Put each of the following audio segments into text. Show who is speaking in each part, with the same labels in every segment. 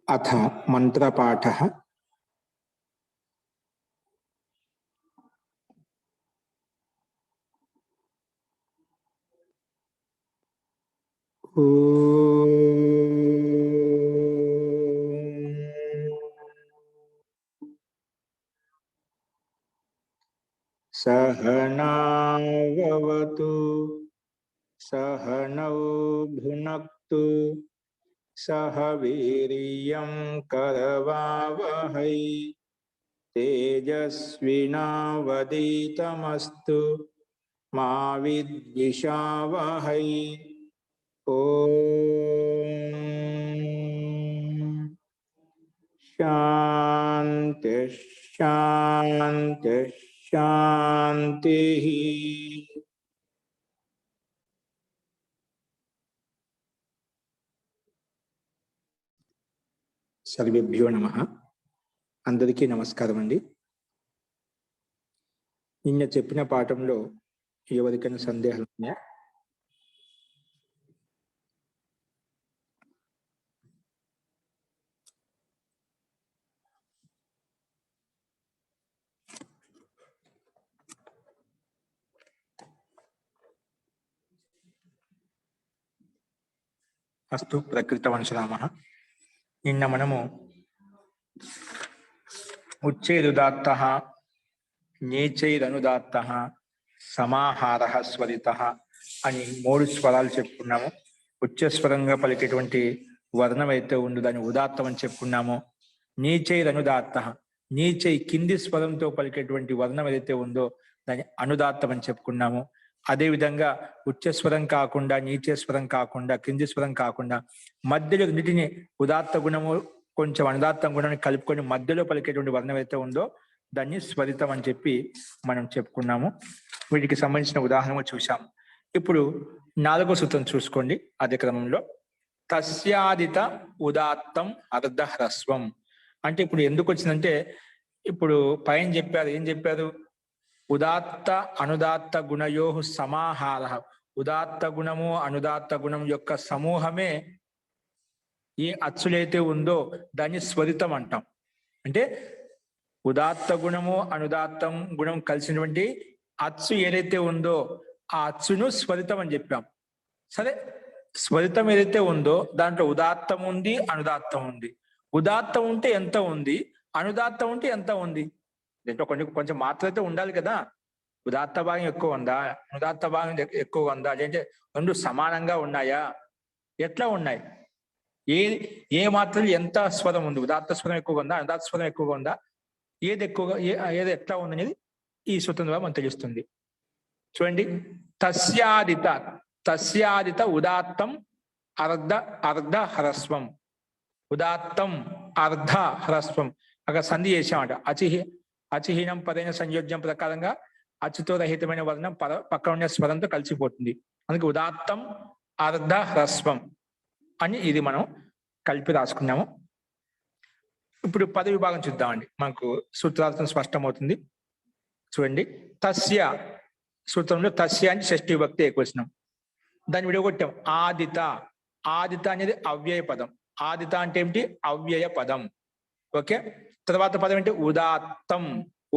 Speaker 1: अथ मंत्रपाठः। सहनावतु सहनौ भुनक्तु सह वीर्यं करवावहै तेजस्विनावधीतमस्तु मा विद्विषावहै। ओम शांति शांति शांति। सर्वेभ्यो नमः। अंदरिकी नमस्कारम अंडी। నిన్న చెప్పిన పాఠంలో ఎవరికైనా సందేహాలు ఉన్నాయా? అస్తు ప్రకృతవంశరామః. నిన్న మనము ఉచ్ఛేదుదాత్తః, నీచైరనుదాత్తః, సమాహారః స్వరితః అని మూడు స్వరాలు చెప్పుకున్నాము. ఉచ్చస్వరంగా పలికేటువంటి వర్ణం అయితే ఉందో దాన్ని ఉదాత్తం అని చెప్పుకున్నాము. నీచైరనుదాత్తః, నీచై కింది స్వరంతో పలికేటువంటి వర్ణం ఏదైతే ఉందో దాన్ని అనుదాత్తం అని చెప్పుకున్నాము. అదేవిధంగా ఉచ్చస్వరం కాకుండా, నీచేస్వరం కాకుండా, కింది స్వరం కాకుండా మధ్యలో రెండింటిని ఉదాత్త గుణము కొంచెం అనుదాత్తం గుణాన్ని కలుపుకొని మధ్యలో పలికేటువంటి వర్ణం అయితే ఉందో దాన్ని స్వరితం అని చెప్పి మనం చెప్పుకున్నాము. వీటికి సంబంధించిన ఉదాహరణ చూసాము. ఇప్పుడు 4వ సూత్రం చూసుకోండి. అదే క్రమంలో తస్యాదిత ఉదాత్తం అర్ధ హ్రస్వం అంటే ఇప్పుడు ఎందుకు వచ్చిందంటే, ఇప్పుడు పైన చెప్పారు, ఏం చెప్పారు? ఉదాత్త అనుదాత్త గుణయో సమాహార. ఉదాత్త గుణము అనుదాత్త గుణం యొక్క సమూహమే ఏ అచ్చులైతే ఉందో దాన్ని స్వరితం అంటాం. అంటే ఉదాత్త గుణము అనుదాత్తం గుణం కలిసినటువంటి అచ్చు ఏదైతే ఉందో ఆ అచ్చును స్వరితం అని చెప్పాం. సరే, స్వరితం ఏదైతే ఉందో దాంట్లో ఉదాత్తం ఉంది, అనుదాత్తం ఉంది. ఉదాత్తం ఉంటే ఎంత ఉంది, అనుదాత్తం ఉంటే ఎంత ఉంది? దీంట్లో కొంచెం మాత్రం అయితే ఉండాలి కదా. ఉదాత్త భాగం ఎక్కువ ఉందా, అనుదాత్త భాగం ఎక్కువ ఉందా, అంటే రెండు సమానంగా ఉన్నాయా, ఎట్లా ఉన్నాయి? ఏ మాత్రం ఎంత స్వరం ఉంది? ఉదాత్త స్వరం ఎక్కువగా ఉందా, అనుదాత్త స్వరం ఎక్కువగా ఉందా, ఏది ఎక్కువగా ఏది ఎట్లా ఉంది అనేది ఈ సూత్రం ద్వారా మనకు తెలుస్తుంది. చూడండి, తస్యాదిత ఉదాత్తం అర్ధ హ్రస్వం. ఉదాత్తం అర్ధ హ్రస్వం. అక్కడ సంధి చేసామంట. అచిహీనం పదైన సంయోజ్యం ప్రకారంగా అచ్చుతో రహితమైన వర్ణం పక్కన ఉన్న స్వరంతో కలిసిపోతుంది. అందుకే ఉదాత్తం అర్ధ హ్రస్వం అని ఇది మనం కలిపి రాసుకున్నాము. ఇప్పుడు పద విభాగం చూద్దామండి, మనకు సూత్రార్థం స్పష్టమవుతుంది. చూడండి, తస్య సూత్రంలో తస్య అని షష్ఠీ విభక్తి ఏకవచనం, దాన్ని విడగొట్టాం. ఆదిత అనేది అవ్యయ పదం. ఆదిత అంటే ఏమిటి? అవ్యయ పదం. ఓకే, తర్వాత పదం ఏంటి?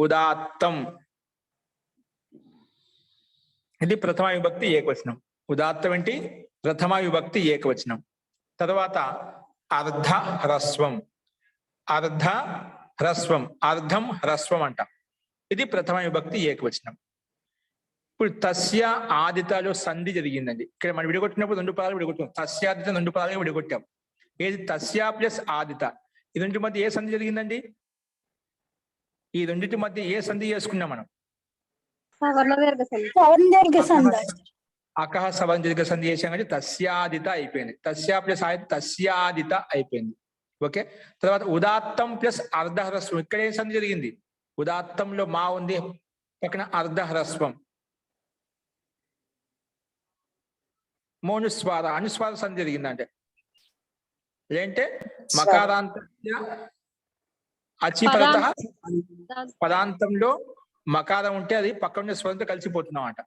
Speaker 1: ఉదాత్తం ఇది ప్రథమ విభక్తి ఏకవచనం. ఉదాత్తం ఏంటి? ప్రథమ విభక్తి ఏకవచనం. తర్వాత అర్ధ హ్రస్వం. అర్ధం హ్రస్వం అంట. ఇది ప్రథమ విభక్తి ఏకవచనం. ఇప్పుడు తస్య ఆదితలో సంధి జరిగిందండి. ఇక్కడ మనం విడగొట్టినప్పుడు రెండు పదాలు విడగొట్టాం. తస్యాదిత రెండు పదాలు విడగొట్టాం. ఏది? తస్య ప్లస్ ఆదిత. ఈ రెండింటి మధ్య ఏ సంధి జరిగిందండి? ఈ రెండింటి మధ్య ఏ సంధి చేసుకున్నాం మనం? అకహ సవర్ణ దీర్ఘ సంధి చేసాం కానీ తస్యాదిత అయిపోయింది. తస్య ప్లస్ ఆదిత తస్యాదిత అయిపోయింది. ఓకే, తర్వాత ఉదాత్తం ప్లస్ అర్ధ హ్రస్వం. ఇక్కడ ఏ సంధి జరిగింది? ఉదాత్తంలో మా ఉంది, పక్కన అర్ధ హ్రస్వం. మౌనుస్వార అనుస్వార సంధి జరిగిందంటే ఏంటంటే మకారాంత అచిపరత పదాంతంలో మకారం ఉంటే అది పక్కన స్వరంతో కలిసిపోతున్నాం అంట.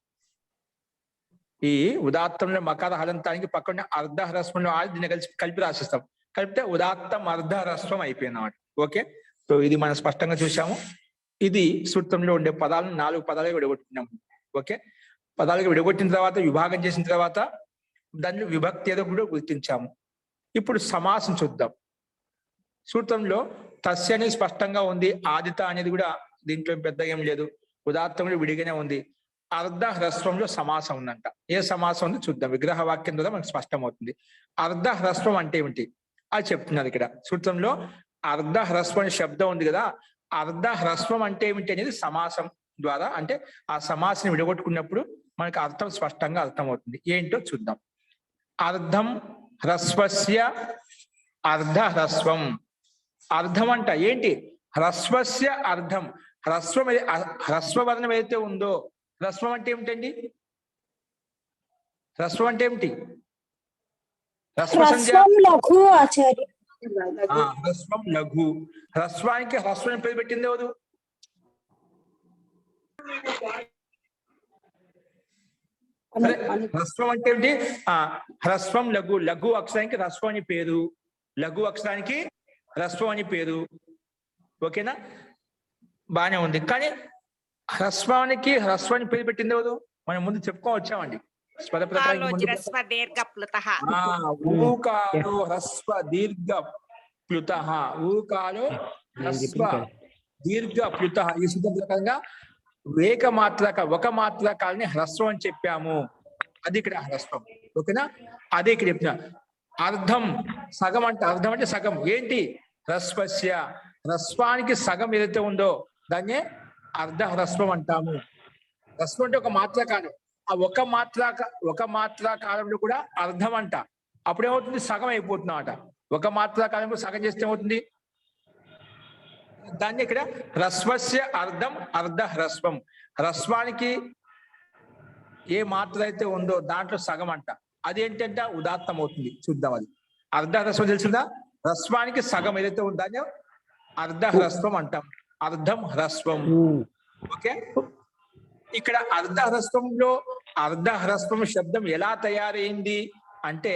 Speaker 1: ఈ ఉదాత్తంలో మకార హలంతానికి పక్కన అర్ధ హ్రస్వంలో దీన్ని కలిపి రాసిస్తాం. కలిపితే ఉదాత్తం అర్ధ హ్రస్వం అయిపోయింది అన్నమాట. ఓకే, సో ఇది మనం స్పష్టంగా చూసాము. ఇది సూత్రంలో ఉండే పదాలను 4 పదాలుగా విడగొట్టుకున్నాము. ఓకే, పదాలుగా విడగొట్టిన తర్వాత విభాగం చేసిన తర్వాత దాన్ని విభక్తి ఏదో కూడా గుర్తించాము. ఇప్పుడు సమాసం చూద్దాం. సూత్రంలో తస్య అనేది స్పష్టంగా ఉంది, ఆదిత అనేది కూడా దీంట్లో పెద్దగా ఏం లేదు, ఉదాత్తంలో విడిగానే ఉంది. అర్ధ హ్రస్వంలో సమాసం ఉందంట. ఏ సమాసం ఉందో చూద్దాం. విగ్రహ వాక్యం ద్వారా మనకు స్పష్టమవుతుంది. అర్ధ హ్రస్వం అంటే ఏమిటి అది చెప్తున్నారు ఇక్కడ సూత్రంలో. అర్ధ హ్రస్వం అనే శబ్దం ఉంది కదా, అర్ధ హ్రస్వం అంటే ఏమిటి అనేది సమాసం ద్వారా, అంటే ఆ సమాసం విడగొట్టుకున్నప్పుడు మనకు అర్థం స్పష్టంగా అర్థమవుతుంది. ఏంటో చూద్దాం. అర్ధం హ్రస్వస్య అర్ధ హ్రస్వం. అర్ధం అంట ఏంటి? హ్రస్వస్య అర్ధం. హ్రస్వం హ్రస్వవర్ణం ఏదైతే ఉందో, హ్రస్వం అంటే ఏమిటండి? హ్రస్వం అంటే ఏమిటి?
Speaker 2: హ్రస్వం లఘు ఆచార్య.
Speaker 1: హ్రస్వం లఘు. హ్రస్వానికి హ్రస్వం పేరు పెట్టింది ఎవరు? హ్రస్వం అంటే ఏమిటి? హ్రస్వం లఘు. లఘు అక్షరానికి హ్రస్వం అని పేరు. లఘు అక్షరానికి హ్రస్వం అని పేరు. ఓకేనా, బానే ఉంది. కానీ హ్రస్వానికి హ్రస్వాన్ని పేరు పెట్టింది ఎవరు? మనం ముందు చెప్పుకోవచ్చామండి. స్వర ప్రకారం హ్రస్వ దీర్ఘ ప్లుతః. ఊకాలో హ్రస్వ దీర్ఘ ప్లుతః. ఊకాలో హ్రస్వ దీర్ఘ ప్లుతః. ఈ సూత్రం ప్రకారంగా ఒక మాత్రకాలని హ్రస్వం అని చెప్పాము. అది ఇక్కడ హ్రస్వం. ఓకేనా, అదే ఇక్కడ చెప్తున్నా. అర్ధం సగం అంటే, అర్ధం అంటే సగం. ఏంటి? హ్రస్వస్య. హ్రస్వానికి సగం ఏదైతే ఉందో దాన్ని అర్ధ హ్రస్వం అంటాము. హ్రస్వం అంటే ఒక మాత్రకాలం. ఆ ఒక మాత్రకాలంలో కూడా అర్ధం అంట. అప్పుడేమవుతుంది? సగం అయిపోతుందన్నమాట. ఒక మాత్రకాలంలో సగం చేస్తే ఏమవుతుంది? దాన్ని ఇక్కడ హ్రస్వస్య అర్ధం అర్ధ హ్రస్వం. హ్రస్వానికి ఏ మాత్ర అయితే ఉందో దాంట్లో సగం అంట. అదేంటంటే ఉదాత్తం అవుతుంది. చూద్దాం. అది అర్ధ హ్రస్వం తెలుసుదా? హ్రస్వానికి సగం ఏదైతే ఉందో దాన్ని అర్ధ హ్రస్వం అంటాం. అర్ధం హ్రస్వం. ఓకే, ఇక్కడ అర్ధ హ్రస్వంలో అర్ధ హ్రస్వం శబ్దం ఎలా తయారైంది అంటే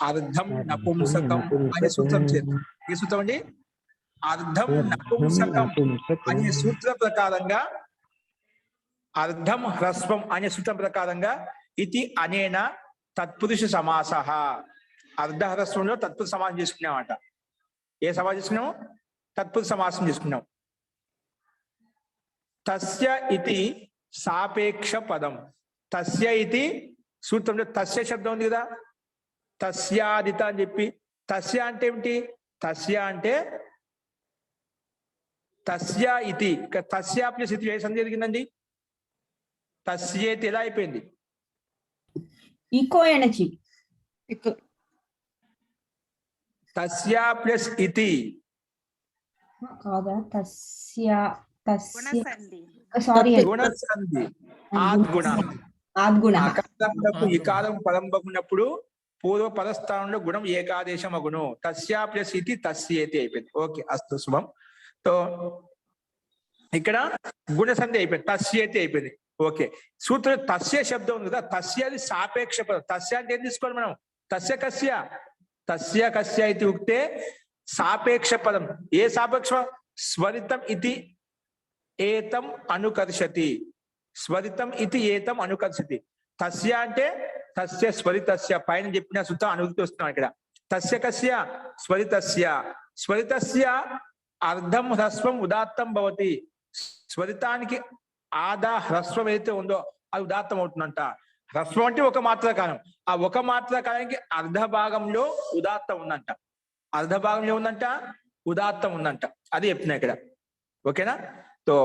Speaker 1: అర్ధం నపుంసకం అనే సూత్రం చేద్దాం. ఏ సూత్రం అండి? అర్ధం నపుంసకం అనే సూత్ర ప్రకారంగా, అర్ధం హ్రస్వం అనే సూత్రం ప్రకారంగా ఇది అనేన తత్పురుష సమాస. అర్ధ హ్రస్వంలో తత్పురుష సమాసం చేసుకున్నామట. ఏ సమాసం చేసుకున్నాము? తత్పురుష సమాసం చేసుకున్నాం. తస్య ఇతి సాపేక్ష పదం. తస్య ఇతి సూత్రంలో తస్య శబ్దం ఉంది కదా, తస్యాదిత అని చెప్పి. తస్య అంటే ఏమిటి? తస్య అంటే తస్య ఇతి. తస్య ప్లస్ ఇతి ఏ సంధి జరిగిందండి? తస్యేతి ఎలా అయిపోయింది?
Speaker 2: Eco energy.
Speaker 1: తస్య ప్లస్ ఇతి
Speaker 2: కాదా? తస్య సారీ,
Speaker 1: గుణసంధి. ఆద్గుణ. ఇకారం పరంబకున్నప్పుడు పూర్వ పదస్థానంలో గుణం ఏకాదేశం అగును. తస్య ప్లస్ ఇతి తస్యేతి అయిపోయింది. ఓకే, అస్తు శుభం. సో ఇక్కడ గుణసంధి అయిపోయింది, తస్యేతి అయిపోయింది. ఓకే, సూత్రం తస్య శబ్దం ఉంది కదా, తస్య అది సాపేక్ష పదం. తస్య అంటే ఏం తీసుకోవాలి మనం? తస్య కస్య. తస్య కస్య ఇది ఉక్తే సాపేక్ష పదం. ఏ సాపేక్ష? స్వరితం ఇది ఏతం అనుకర్షతి. స్వరితం ఇది ఏతం అనుకర్షతి. తస్య అంటే తస్య స్వరితస్య. పైన చెప్పిన సూత్రం అనువృత్తి వస్తున్నాం ఇక్కడ. తస్య కస్య స్వరితస్య. స్వరితస్య అర్ధం హ్రస్వం ఉదాత్తం భవతి. స్వరితానికి ఆదా హ్రస్వం ఏదైతే ఉందో అది ఉదాత్తం అవుతుందంట. హ్రస్వం అంటే ఒక మాత్రకాలం. ఆ ఒక మాత్రకాలానికి అర్ధ భాగంలో ఉదాత్తం ఉందంట. అర్ధ భాగంలో ఉందంట, ఉదాత్తం ఉందంట. అది చెప్తున్నా ఇక్కడ. ఓకేనా? తో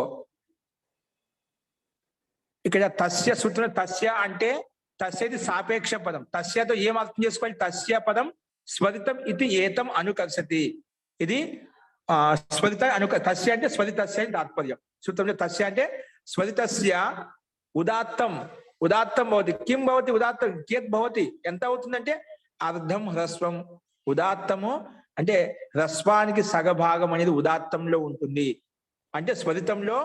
Speaker 1: ఇక్కడ తస్య సూత్రం. తస్య అంటే తస్యది సాపేక్ష పదం. తస్యతో ఏం అర్థం చేసుకోవాలి? తస్య పదం స్వరితం ఇది ఏతం అనుకర్షతి. ఇది స్వరిత తస్య అంటే స్వరితస్య అని తాత్పర్యం. సూత్రంలో తస్య అంటే స్వరితస్య ఉదాత్తం. ఉదాత్తం భవతి. కిం భవతి? ఉదాత్తం కియత్ భవతి. ఎంత అవుతుందంటే అర్ధం హ్రస్వం. ఉదాత్తము అంటే హ్రస్వానికి సగభాగం అనేది ఉదాత్తంలో ఉంటుంది. అంటే స్వరితంలో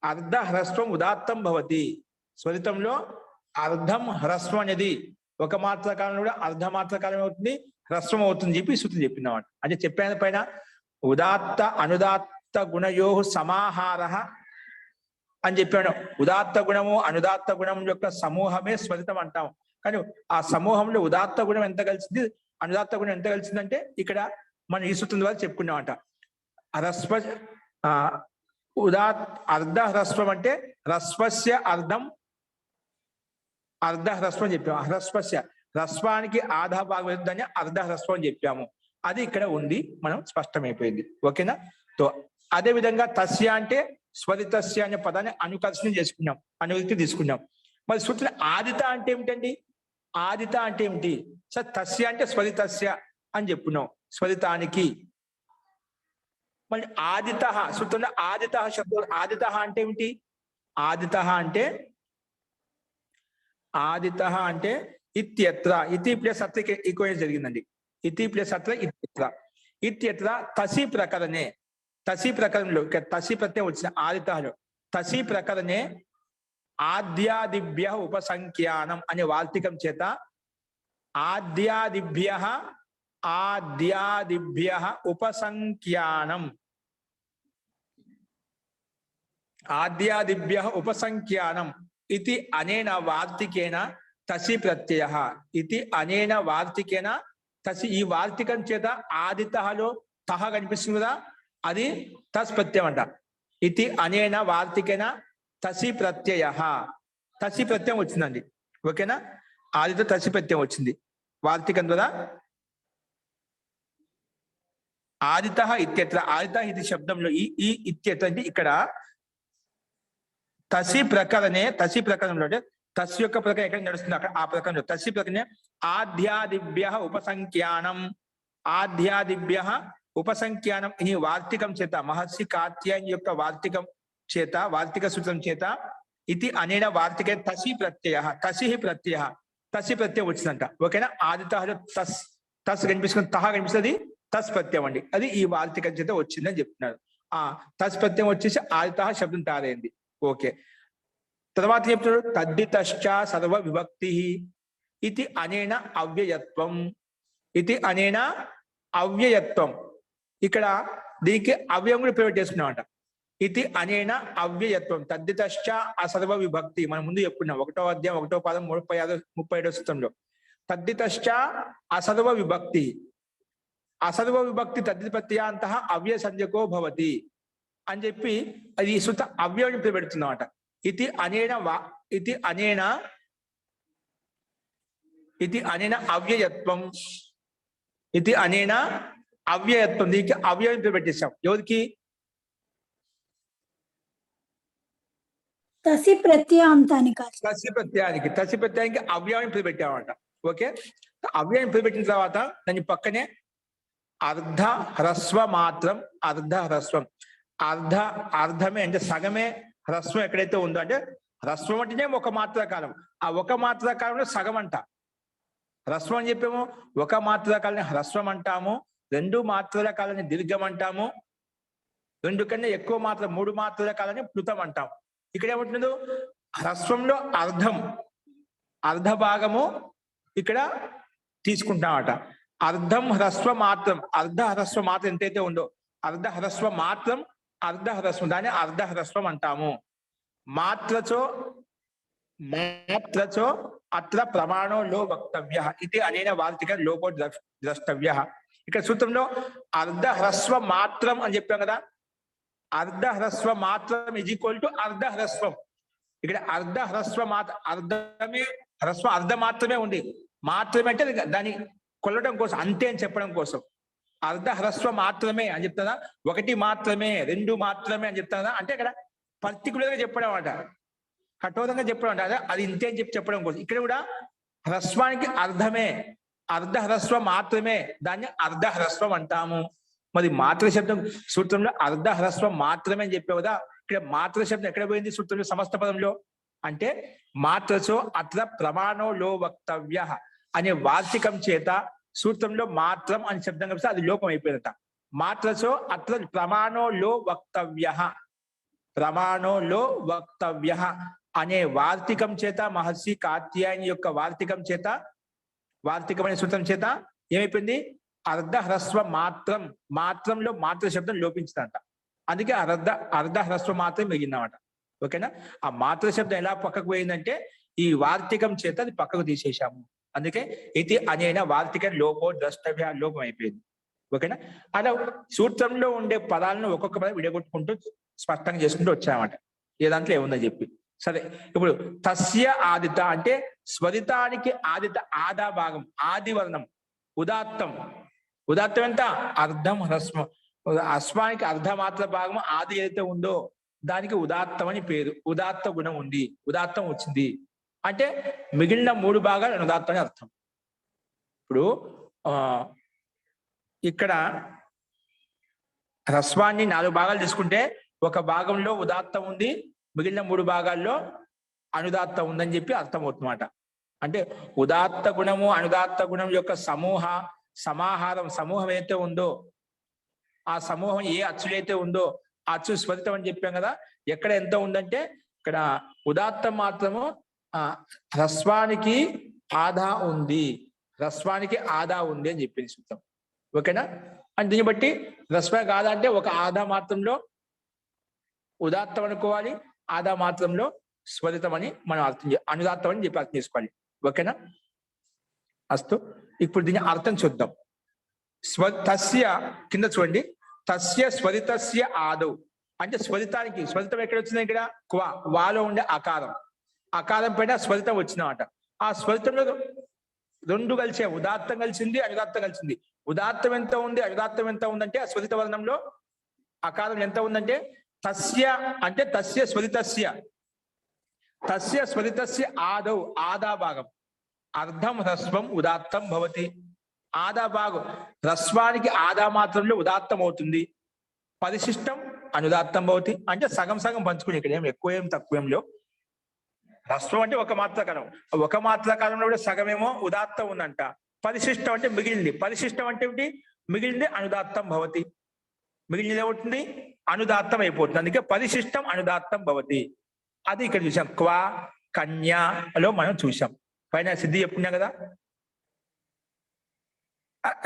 Speaker 1: అర్ధ హ్రస్వం ఉదాత్తం భవతి. స్వరితంలో అర్ధం హ్రస్వం అనేది ఒక మాత్రకాలం కూడా అర్ధ మాత్రకాలం అవుతుంది. హ్రస్వం అవుతుంది చెప్పి ఈ సూత్రం చెప్పిందన్నమాట. అంటే చెప్పాను పైన ఉదాత్త అనుదాత్త గుణయో సమాహార అని చెప్పాడు. ఉదాత్త గుణము అనుదాత్త గుణం యొక్క సమూహమే స్వరితం అంటాం. కానీ ఆ సమూహంలో ఉదాత్త గుణం ఎంత కలిసింది, అనుదాత్త గుణం ఎంత కలిసిందంటే ఇక్కడ మనం ఈ సూత్రం ద్వారా చెప్పుకున్నామంట. హ్రస్వ అర్ధ హ్రస్వం అంటే హ్రస్వస్య అర్ధం, అర్ధ హ్రస్వం చెప్పాము. హ్రస్వస్య హ్రస్వానికి ఆధా భాగం దాన్ని అర్ధ హ్రస్వం అని చెప్పాము. అది ఇక్కడ ఉంది, మనం స్పష్టమైపోయింది. ఓకేనా? తో అదే విధంగా తస్య అంటే స్వరితస్య అనే పదాన్ని అనుకర్షణ చేసుకున్నాం, అనువృత్తి తీసుకున్నాం. మరి సూత్రం ఆదిత అంటే ఏమిటండి? ఆదిత అంటే ఏమిటి? సార్ తస్య అంటే స్వరితస్య అని చెప్పున్నాం, స్వరితానికి. మళ్ళీ ఆదిత సూత్రంలో ఆదిత శబ్దం, ఆదిత అంటే ఏమిటి? ఆదిత అంటే ఇత్యత్ర, ఇతి ప్లస్ అత్ర ఈక్వెన్స్ జరిగిందండి. ఇతి ప్లస్ అత్ర ఇత్యత్ర. ఇత్యత్ర తసి ప్రకరణే, తసి ప్రకరణంలో తసి ప్రత్యయం వచ్చిన ఆదితలో తసి ప్రకరణే ఆద్యాదిభ్య ఉపసంఖ్యానం అనే వార్తికం చేత ఆద్యాదిభ్య ఉపసంఖ్యానం, ఆద్యాదిభ్య ఉపసంఖ్యానం ఇది అనేన వార్తికేన తసి ప్రత్యయ. ఇది అనేన వార్తికేన తసి, ఈ వార్తికం చేత ఆదితలో తహ కనిపిస్తుంది కదా, అది తస్ ప్రత్యయం అంట. ఇది అనేన వార్తికేన తసి ప్రత్యయ, తసి ప్రత్యయం వచ్చిందండి. ఓకేనా? ఆదిత తసి ప్రత్యయం వచ్చింది వార్తికం ద్వారా. ఆదిత ఇత్యత్ర, ఆదిత ఇది శబ్దంలో ఈ ఇత్యత్ర అంటే ఇక్కడ తసి ప్రకరణే, తసి ప్రకరణంలో అంటే తసి యొక్క ప్రకరణ ఎక్కడ నడుస్తుంది అక్కడ ఆ ప్రకరణంలో తసి ప్రకరణే ఆద్యాదిభ్య ఉపసంఖ్యానం, ఆద్యాదిభ్య ఉపసంఖ్యానం ఈ వార్తికం చేత, మహర్షి కాత్యాయని యొక్క వార్తికం చేత, వార్తిక సూత్రం చేత ఇది అనేన వార్తిక తసి ప్రత్యయ, తసి ప్రత్యయ, తసి ప్రత్యయం వచ్చిందంట. ఓకేనా? ఆదిత తస్, తస్ కనిపిస్తుంది, తహ కనిపిస్తుంది, తస్ ప్రత్యయం అండి. అది ఈ వార్తికం చేత వచ్చిందని చెప్తున్నారు. ఆ తస్ ప్రత్యయం వచ్చేసి ఆదిత శబ్దం తయారైంది. ఓకే, తర్వాత చెప్తున్నాడు తద్దితశ్చ సర్వ విభక్తి ఇది అనేన అవ్యయత్వం, ఇది అనేన అవ్యయత్వం. ఇక్కడ దీనికి అవ్యయం కూడా ప్రవేట్ చేసుకున్నామంట. ఇది అనేన అవ్యయత్వం, తద్దితశ్చ అసర్వ విభక్తి మనం ముందు చెప్పుకున్నాం 1వ అధ్యాయం 1వ పాదం 37వ సూత్రంలో. తద్దితశ్చ అసర్వ విభక్తి, అసర్వ విభక్తి తద్దిత ప్రత్యయాంత అవ్యయ సంజ్ఞకో భవతి అని చెప్పి అది సుత అవ్యయం పెడుతుందన్నమాట. ఇది అనేన అవ్యయత్వం, ఇది అనేన అవ్యయత్వం, దీనికి అవ్యయం పెట్టేశాం. ఎవరికి?
Speaker 2: తసి ప్రత్యయాంతానికి,
Speaker 1: తసి ప్రత్యయానికి, తసి ప్రత్యయానికి అవ్యయం పెట్టామంట. ఓకే, అవ్యయం పెట్టిన తర్వాత దాని పక్కనే అర్ధ హ్రస్వ మాత్రం, అర్ధ హ్రస్వం, అర్ధమే అంటే సగమే హ్రస్వం ఎక్కడైతే ఉందో, అంటే హ్రస్వం అంటేనే ఒక మాత్ర కాలం, ఆ ఒక మాత్ర కాలంలో సగం అంట హ్రస్వం అని చెప్పాము. ఒక మాత్ర కాలాన్ని హ్రస్వం అంటాము, 2 మాత్రల కాలాన్ని దీర్ఘం అంటాము, 2 కన్నా ఎక్కువ మాత్ర 3 మాత్రల కాలాన్ని ప్లుతం అంటాం. ఇక్కడ ఏమంటుందో హ్రస్వంలో అర్ధ భాగము ఇక్కడ తీసుకుంటామట. అర్ధం హ్రస్వ మాత్రం, అర్ధ హ్రస్వ మాత్రం ఎంతైతే ఉందో అర్ధ హ్రస్వ మాత్రం, అర్ధ హ్రస్వం, దాన్ని అర్ధ హ్రస్వం అంటాము. మాత్రచో అత్ర ప్రమాణో లో వక్తవ్య ఇది అనేన వార్తిక లోపో ద్రష్టవ్య. ఇక్కడ సూత్రంలో అర్ధ హ్రస్వ మాత్రం అని చెప్పాం కదా, అర్ధ హ్రస్వ మాత్రం ఈజ్ ఈక్వల్ టు అర్ధ హ్రస్వం. ఇక్కడ అర్ధ హ్రస్వ మాత్రం, అర్ధమే హ్రస్వ, అర్ధ మాత్రమే ఉంది. మాత్రమే అంటే దాన్ని కొల్లడం కోసం, అంతే అని చెప్పడం కోసం అర్ధ హ్రస్వ మాత్రమే అని చెప్తారా, 1 మాత్రమే 2 మాత్రమే అని చెప్తారా, అంటే ఇక్కడ పర్టికులర్ గా చెప్పడం అంట, కఠోరంగా చెప్పడం అంట, అది ఇంతే అని చెప్పడం కోసం. ఇక్కడ కూడా హ్రస్వానికి అర్ధమే, అర్ధ హ్రస్వ మాత్రమే, దాన్ని అర్ధ హ్రస్వం అంటాము. మరి మాత్ర శబ్దం సూత్రంలో అర్ధ హ్రస్వం మాత్రమే అని చెప్పావు కదా, ఇక్కడ మాత్ర శబ్దం ఎక్కడ పోయింది సూత్రంలో సమస్త పదంలో? అంటే మాత్రచో అత్ర ప్రమాణో లో వక్తవ్య అనే వార్తికం చేత సూత్రంలో మాత్రం అని శబ్దం కలిపితే అది లోపం అయిపోయిందట. మాత్రచో అత్ర ప్రమాణో లో వక్తవ్య, ప్రమాణో లో వక్తవ్య అనే వార్తికం చేత, మహర్షి కాత్యాయని యొక్క వార్తికం చేత, వార్తికం అనే సూత్రం చేత ఏమైపోయింది? అర్ధహ్రస్వ మాత్రం, మాత్రంలో మాత్ర శబ్దం లోపించిందంట. అందుకే అర్ధహ్రస్వ మాత్రం మిగిలిందన్నమాట. ఓకేనా? ఆ మాత్ర శబ్దం ఎలా పక్కకు పోయిందంటే ఈ వార్తికం చేత అది పక్కకు తీసేశాము. అందుకే ఇది అనేన వార్తిక లోపో ద్రష్టవ్య లోపం అయిపోయింది. ఓకేనా? అలా సూత్రంలో ఉండే పదాలను ఒక్కొక్క పదం విడగొట్టుకుంటూ స్పష్టంగా చేసుకుంటూ వచ్చామన్నమాట. ఏ దాంట్లో ఏముందని చెప్పి. సరే, ఇప్పుడు తస్య ఆదిత అంటే స్వరితానికి ఆదిత ఆదా భాగం, ఆది వర్ణం ఉదాత్తం. ఉదాత్తం ఎంత? అర్ధం హ్రస్వం. అశ్వానికి అర్ధమాత్ర భాగం ఆది ఏదైతే ఉందో దానికి ఉదాత్తం అని పేరు. ఉదాత్త గుణం ఉంది, ఉదాత్తం వచ్చింది అంటే మిగిలిన 3 భాగాలు అనుదాత్తం అని అర్థం. ఇప్పుడు ఇక్కడ హ్రస్వాన్ని 4 భాగాలు తీసుకుంటే ఒక భాగంలో ఉదాత్తం ఉంది, మిగిలిన 3 భాగాల్లో అనుదాత్తం ఉందని చెప్పి అర్థమవుతుందన్నమాట. అంటే ఉదాత్త గుణము అనుదాత్త గుణం యొక్క సమాహారం సమూహం ఏదైతే ఉందో ఆ సమూహం ఏ అచ్చులైతే ఉందో ఆ అచ్చు స్వరితం అని చెప్పాం కదా. ఎక్కడ ఎంత ఉందంటే ఇక్కడ ఉదాత్తం మాత్రము హ్రస్వానికి ఆదా ఉంది, హ్రస్వానికి ఆదా ఉంది అని చెప్పింది సూత్రం. ఓకేనా? అని దీన్ని బట్టి హ్రస్వానికి ఆదా అంటే ఒక ఆదా మాత్రంలో ఉదాత్తం అనుకోవాలి, ఆదా మాత్రంలో స్వరితం అని మనం అనుదాత్తం అని చెప్పి అర్థం చేసుకోవాలి. ఓకేనా? అస్తు. ఇప్పుడు దీని అర్థం చూద్దాం. తస్య కింద చూడండి, తస్య స్వరితస్య ఆదౌ అంటే స్వరితానికి, స్వరితం ఎక్కడ వచ్చింది? ఇక్కడ క్వా, వాలో ఉండే అకారం, అకారం పైన స్వరితం వచ్చిందన్నమాట. ఆ స్వరితంలో 2 కలిసే, ఉదాత్తం కలిసింది, అనుదాత్తం కలిసింది. ఉదాత్తం ఎంత ఉంది, అనుదాత్తం ఎంత ఉందంటే ఆ స్వరిత వర్ణంలో అకారం ఎంత ఉందంటే తస్య అంటే తస్య స్వరితస్య, తస్య స్వరితస్య ఆదౌ ఆదా భాగం అర్ధం హ్రస్వం ఉదాత్తం భవతి. ఆదా భాగం హ్రస్వానికి ఆదా మాత్రంలో ఉదాత్తం అవుతుంది, పరిశిష్టం అనుదాత్తం భవతి. అంటే సగం సగం పంచుకుని, ఇక్కడ ఏం ఎక్కువ ఏం తక్కువ ఏం లేవు. హ్రస్వం అంటే ఒక మాత్రకాలం, ఒక మాత్రకాలంలో కూడా సగమేమో ఉదాత్తం ఉందంట. పరిశిష్టం అంటే మిగిలింది, పరిశిష్టం అంటే ఏమిటి? మిగిలింది అనుదాత్తం భవతి, మిగిలింది ఏమవుతుంది? అనుదాత్తం అయిపోతుంది. అందుకే పరిశిష్టం అనుదాత్తం భవతి. అది ఇక్కడ చూసాం. క్వా కన్యాలో మనం చూసాం, పైన సిద్ధి చెప్పుకున్నాం కదా.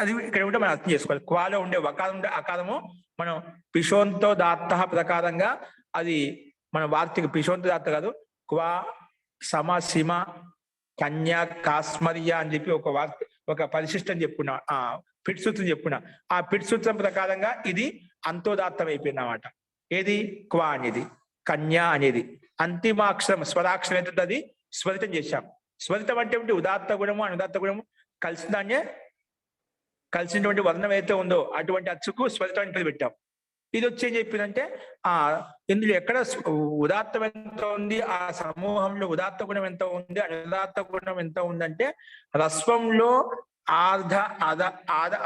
Speaker 1: అది ఇక్కడ ఉంటే మనం అర్థం చేసుకోవాలి. క్వాలో ఉండే వకారం ఉండే అకారము మనం పిశోంతో దాత్త ప్రకారంగా అది మన వార్తిక పిశోంతో దాత్త కాదు, క్వా సమ సీమ కన్యా కాస్మర్య అని చెప్పి ఒక పరిశిష్టం చెప్పుకున్నా, పిట్ సూత్రం చెప్పుకున్నా. ఆ పిట్ సూత్రం ప్రకారంగా ఇది అంతోదాత్తం అయిపోయింది అన్నమాట. ఏది? క్వా అనేది, కన్యా అనేది అంతిమాక్షరం స్వరాక్షరం ఏంటంటే అది స్వరితం చేశాం. స్వరితం అంటే ఏమిటి? ఉదాత్త గుణము అనుదాత్త గుణము కలిసిందాన్నే, కలిసినటువంటి వర్ణం ఏదైతే ఉందో అటువంటి అచ్చుకు స్వరితం అని పెట్టాం. ఇది వచ్చి ఏం చెప్పిందంటే ఇందులో ఎక్కడ ఉదాత్తం ఎంత ఉంది, ఆ సమూహంలో ఉదాత్త గుణం ఎంత ఉంది, అనుదాత్త గుణం ఎంత ఉందంటే హ్రస్వంలో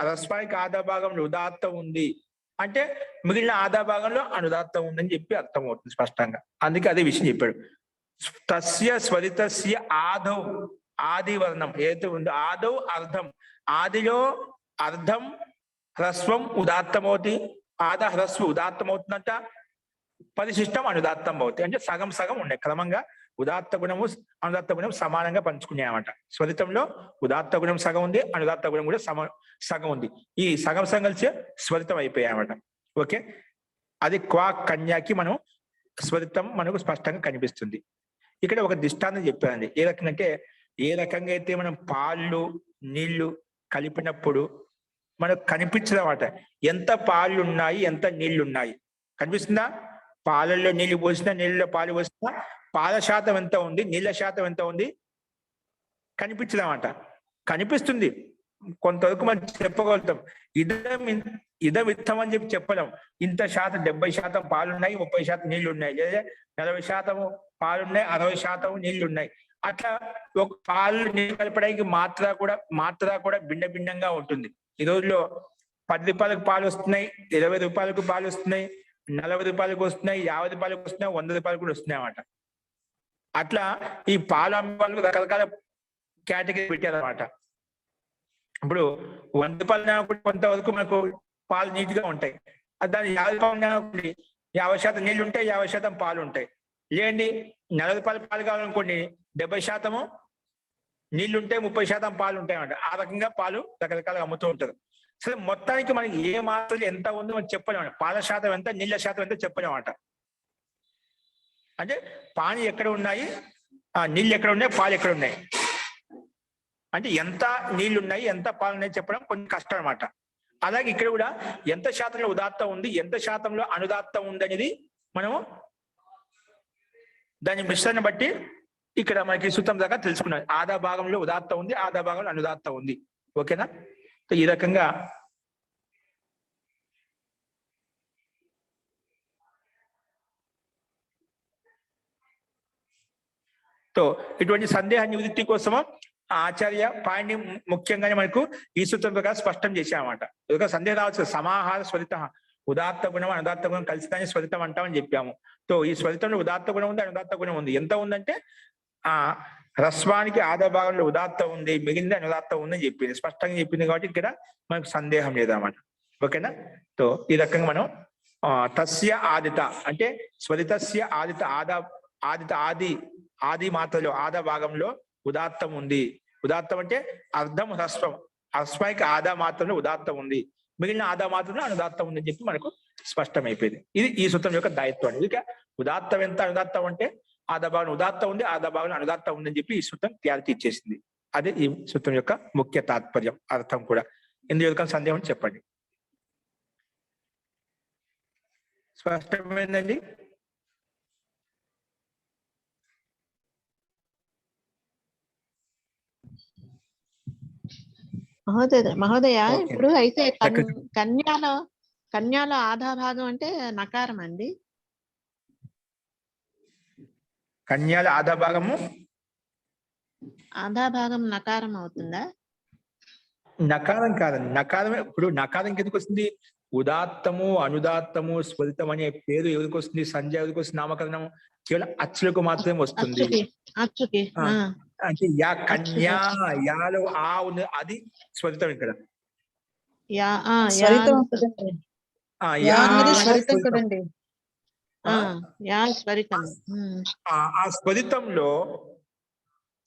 Speaker 1: హ్రస్వానికి ఆదా భాగంలో ఉదాత్తం ఉంది అంటే మిగిలిన ఆదా భాగంలో అనుదాత్తం ఉందని చెప్పి అర్థం అవుతుంది స్పష్టంగా. అందుకే అదే విషయం చెప్పాడు. తస్య స్వరితస్య ఆదౌ, ఆది వర్ణం ఏదైతే ఉందో ఆదౌ అర్ధం, ఆదిలో అర్ధం హ్రస్వం ఉదాత్తం అవుతుంది, ఆదా హ్రస్వం ఉదాత్తం అవుతుందంట, పరిశిష్టం అనుదాత్తం అవుతుంది. అంటే సగం సగం ఉన్నాయి, క్రమంగా ఉదాత్త గుణము అనుదాత్త గుణం సమానంగా పంచుకున్నాయన్నమాట. స్వరితంలో ఉదాత్త గుణం సగం ఉంది, అనుదాత్త గుణం కూడా సగం ఉంది. ఈ సగం సగం కలిసి స్వరితం అయిపోయాయన్నమాట. ఓకే, అది క్వా కన్యాకి మనం స్వరితం మనకు స్పష్టంగా కనిపిస్తుంది. ఇక్కడ ఒక దృష్టాంతం చెప్పానండి. ఏ రకంగా అంటే ఏ రకంగా అయితే మనం పాలు నీళ్లు కలిపినప్పుడు మనకు కనిపించదన్నమాట. ఎంత పాలు ఉన్నాయి, ఎంత నీళ్లు ఉన్నాయి కనిపిస్తుందా? పాలల్లో నీళ్లు పోసినా, నీళ్ళలో పాలు పోసినా పాల శాతం ఎంత ఉంది, నీళ్ళ శాతం ఎంత ఉంది కనిపించదన్నమాట. కనిపిస్తుంది, కొంతవరకు మనం చెప్పగలుగుతాం. ఇదమిత్తం అని చెప్పి చెప్పలేం. ఇంత శాతం 70% పాలున్నాయి, 30% నీళ్లు ఉన్నాయి, లేదా 40% పాలున్నాయి, 60% నీళ్లు ఉన్నాయి. అట్లా ఒక పాలు నీళ్ళు కలపడానికి మాత్ర కూడా భిన్న భిన్నంగా ఉంటుంది. ఈ రోజుల్లో 10 రూపాయలకు పాలు వస్తున్నాయి, 20 రూపాయలకు పాలు వస్తున్నాయి, 40 రూపాయలకు వస్తున్నాయి, 50 రూపాయలకు వస్తున్నాయి, 100 రూపాయలకు కూడా వస్తున్నాయి అన్నమాట. అట్లా ఈ పాలు అమ్మే వాళ్ళకు రకరకాల కేటగిరీ పెట్టారన్నమాట. ఇప్పుడు 100 రూపాయలు కొంతవరకు మనకు పాలు నీట్ గా ఉంటాయి. దాని 50 రూపాయలు 50% నీళ్లు ఉంటాయి, 50% పాలు ఉంటాయి. లేదండి 40 రూపాయల పాలు కావాలనుకోండి, 70% నీళ్లుంటే 30% పాలు ఉంటాయన్నమాట. ఆ రకంగా పాలు రకరకాలుగా అమ్ముతూ ఉంటారు. సరే, మొత్తానికి మనకి ఏ మాత్రలు ఎంత ఉందో మనం చెప్పలేమాట. పాల శాతం ఎంత, నీళ్ళ శాతం ఎంత చెప్పలేమాట. అంటే పాలు ఎక్కడ ఉన్నాయి, నీళ్ళు ఎక్కడ ఉన్నాయి, పాలు ఎక్కడ ఉన్నాయి, అంటే ఎంత నీళ్లు ఉన్నాయి, ఎంత పాలు ఉన్నాయి చెప్పడం కొంచెం కష్టం అనమాట. అలాగే ఇక్కడ కూడా ఎంత శాతంలో ఉదాత్తం ఉంది, ఎంత శాతంలో అనుదాత్తం ఉంది అనేది మనము దాని మిశ్రణ బట్టి ఇక్కడ మనకి సూత్రం దాకా తెలుసుకున్నాం. ఆదా భాగంలో ఉదాత్తం ఉంది, ఆదా భాగంలో అనుదాత్తం ఉంది. ఓకేనా? ఈ రకంగా ఇటువంటి సందేహ నివృత్తి కోసము ఆచార్య పాయింట్ ముఖ్యంగానే మనకు ఈ సూత్రం ప్రకారం స్పష్టం చేశామన్నమాట. ఒక సందేహం రావచ్చు, సమాహార స్వరిత ఉదాత్త గుణం అనుదాత్త గుణం కలిసిదాన్ని స్వరితం అంటామని చెప్పాము. ఈ స్వరితంలో ఉదాత్త గుణం ఉంది, అనుదాత్త గుణం ఉంది. ఎంత ఉందంటే హ్రస్వానికి ఆదా భాగంలో ఉదాత్త ఉంది, మిగిలిన అనుదాత్త ఉందని చెప్పింది, స్పష్టంగా చెప్పింది. కాబట్టి ఇక్కడ మనకు సందేహం లేదన్నమాట. ఓకేనా? ఈ రకంగా మనం తస్య ఆదిత అంటే స్వరితస్య ఆదిత ఆది మాత్రలో ఆదా భాగంలో ఉదాత్తం ఉంది. ఉదాత్తం అంటే అర్ధం హ్రస్వం, హ్రస్వానికి ఆదా మాత్రంలో ఉదాత్తం ఉంది, మిగిలిన ఆదా మాత్రంలో అనుదాత్తం ఉందని చెప్పి మనకు స్పష్టమైపోయింది. ఇది ఈ సూత్రం యొక్క దాయత్వం. ఇక ఉదాత్తం ఎంత, అనుదాత్తం అంటే ఆదా భాగం ఉదాత్తం ఉంది, ఆదా భాగంలో అనుదాత్తం ఉందని చెప్పి ఈ సూత్రం క్లారిటీ ఇచ్చేసింది. అదే ఈ సూత్రం యొక్క ముఖ్య తాత్పర్యం, అర్థం కూడా. ఇందులో యొక్క సందేహం చెప్పండి. స్పష్టమైందండి?
Speaker 3: మహోదయ ఇప్పుడు అయితే కన్యాలో ఆధా భాగం అంటే నకారం అండి.
Speaker 1: కన్యాల ఆధా భాగము
Speaker 3: ఆధా భాగం నకారం అవుతుందా?
Speaker 1: నకారం కాదండి. నకారమే. ఇప్పుడు నకారం ఎందుకు వస్తుంది? ఉదాత్తము, అనుదాత్తము, స్వరితం అనే పేరు ఎవరికి వస్తుంది? సంజయ్ ఎవరికి వస్తుంది? నామకరణం కేవలం అచ్చులకు మాత్రమే వస్తుంది. అంటే యా కన్యా, యాలో ఆ ఉంది, అది స్వరితం. ఇక్కడ ఆ స్వరితంలో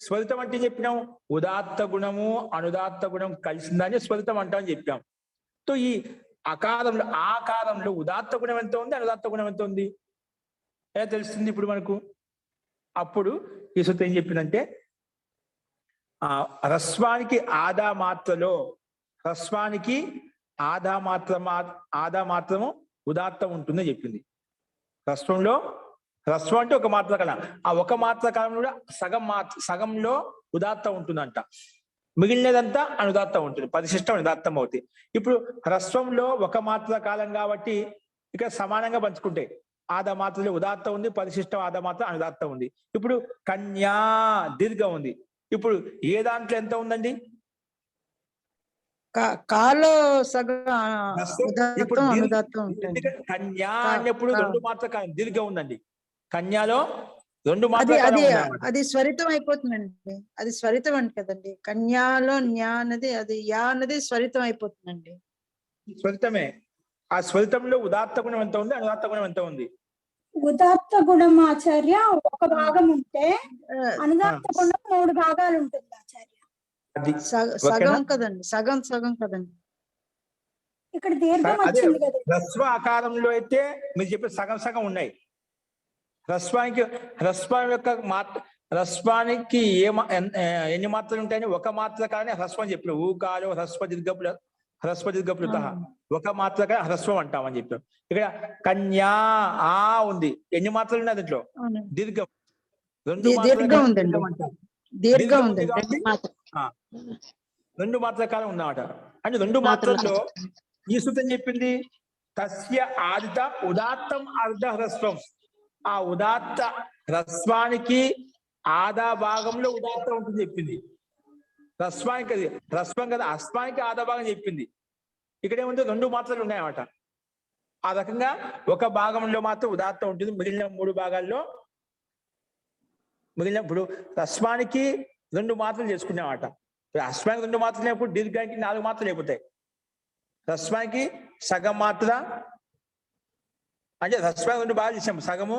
Speaker 1: స్వరితం అంటే చెప్పినాం ఉదాత్త గుణము అనుదాత్త గుణం కలిసిందని స్వరితం అంటామని చెప్పాం. ఈ అకారంలో ఆకారంలో ఉదాత్త గుణం ఎంత ఉంది, అనుదాత్త గుణం ఎంత ఉంది ఎలా తెలుస్తుంది ఇప్పుడు మనకు? అప్పుడు ఈ సూత్రం ఏం చెప్పిందంటే హ్రస్వానికి ఆదా మాత్రలో, హ్రస్వానికి ఆదా మాత్రము ఉదాత్తం ఉంటుందని చెప్పింది. హ్రస్వంలో, హ్రస్వం అంటే ఒక మాత్ర కాలం, ఆ ఒక మాత్ర కాలంలో సగంలో ఉదాత్తం ఉంటుందంట, మిగిలినదంతా అనుదాత్తం ఉంటుంది, పరిశిష్టం అనుదాత్తం అవుతాయి. ఇప్పుడు హ్రస్వంలో ఒక మాత్ర కాలం కాబట్టి ఇక్కడ సమానంగా పంచుకుంటాయి. ఆదా మాత్రలో ఉదాత్తం ఉంది, పరిశిష్టం ఆదా మాత్రం అనుదాత్తం ఉంది. ఇప్పుడు కన్యా దీర్ఘం ఉంది. ఇప్పుడు ఏ దాంట్లో ఎంత ఉందండి?
Speaker 4: కాలో సగం
Speaker 1: కన్యా అన్నప్పుడు రెండు మాత్ర కాలం దీర్ఘం ఉందండి. కన్యాలో రెండు మాత్ర
Speaker 4: అది స్వరితం అయిపోతుందండి. అది స్వరితం అండి కదండి. కన్యాలో న్యా అన్నది, అది యా అన్నది స్వరితం అయిపోతుందండి.
Speaker 1: స్వరితమే. ఆ స్వరితంలో ఉదాత్త గుణం ఎంత ఉంది, అనుదాత్త గుణం ఎంత ఉంది?
Speaker 2: ఉదాత్త గుణం ఆచార్య ఒక భాగం ఉంటే అనుదాత్త గుణం 3 భాగాలు ఉంటుంది ఆచార్య.
Speaker 4: సగం కదండి, సగం కదండి.
Speaker 2: ఇక్కడ దీర్ఘం వచ్చింది కదా.
Speaker 1: హ్రస్వ ఆకారంలో అయితే మీరు చెప్పే సగం సగం ఉన్నాయి. హ్రస్వం యొక్క హ్రస్వానికి ఎన్ని మాత్రలు ఉంటాయని ఒక మాత్ర కానీ హ్రస్వం చెప్పారు. ఊకాలో హ్రస్వ దీర్ఘప్లుత ఒక మాత్ర కానీ హ్రస్వం అంటామని చెప్పాం. ఇక్కడ కన్యా ఆ ఉంది, ఎన్ని మాత్రలు ఉన్నాయి దాంట్లో? దీర్ఘం. రెండు మాత్ర కాలం ఉన్నమాట. అంటే రెండు మాత్రల్లో ఈ సూత్రం చెప్పింది తస్య ఆదిత ఉదాత్తం అర్ధ హ్రస్వం. ఆ ఉదాత్త హ్రస్వానికి ఆదా భాగంలో ఉదాత్తం ఉంటుంది చెప్పింది. హ్రస్వానికి అది హ్రస్వం కదా, హ్రస్వానికి ఆదా భాగం చెప్పింది. ఇక్కడేముంది? రెండు మాత్రలు ఉన్నాయన్నమాట. ఆ రకంగా ఒక భాగంలో మాత్రం ఉదాత్తం ఉంటుంది, మిగిలిన 3 భాగాల్లో ఇప్పుడు హ్రస్వానికి 2 మాత్రలు చేసుకునేమాట. హ్రస్వానికి 2 మాత్రలు లేనప్పుడు దీర్ఘానికి 4 మాత్రలు అయిపోతాయి. హ్రస్వానికి సగం మాత్ర అంటే హ్రస్వానికి 2 భాగాలు చేసాము, సగము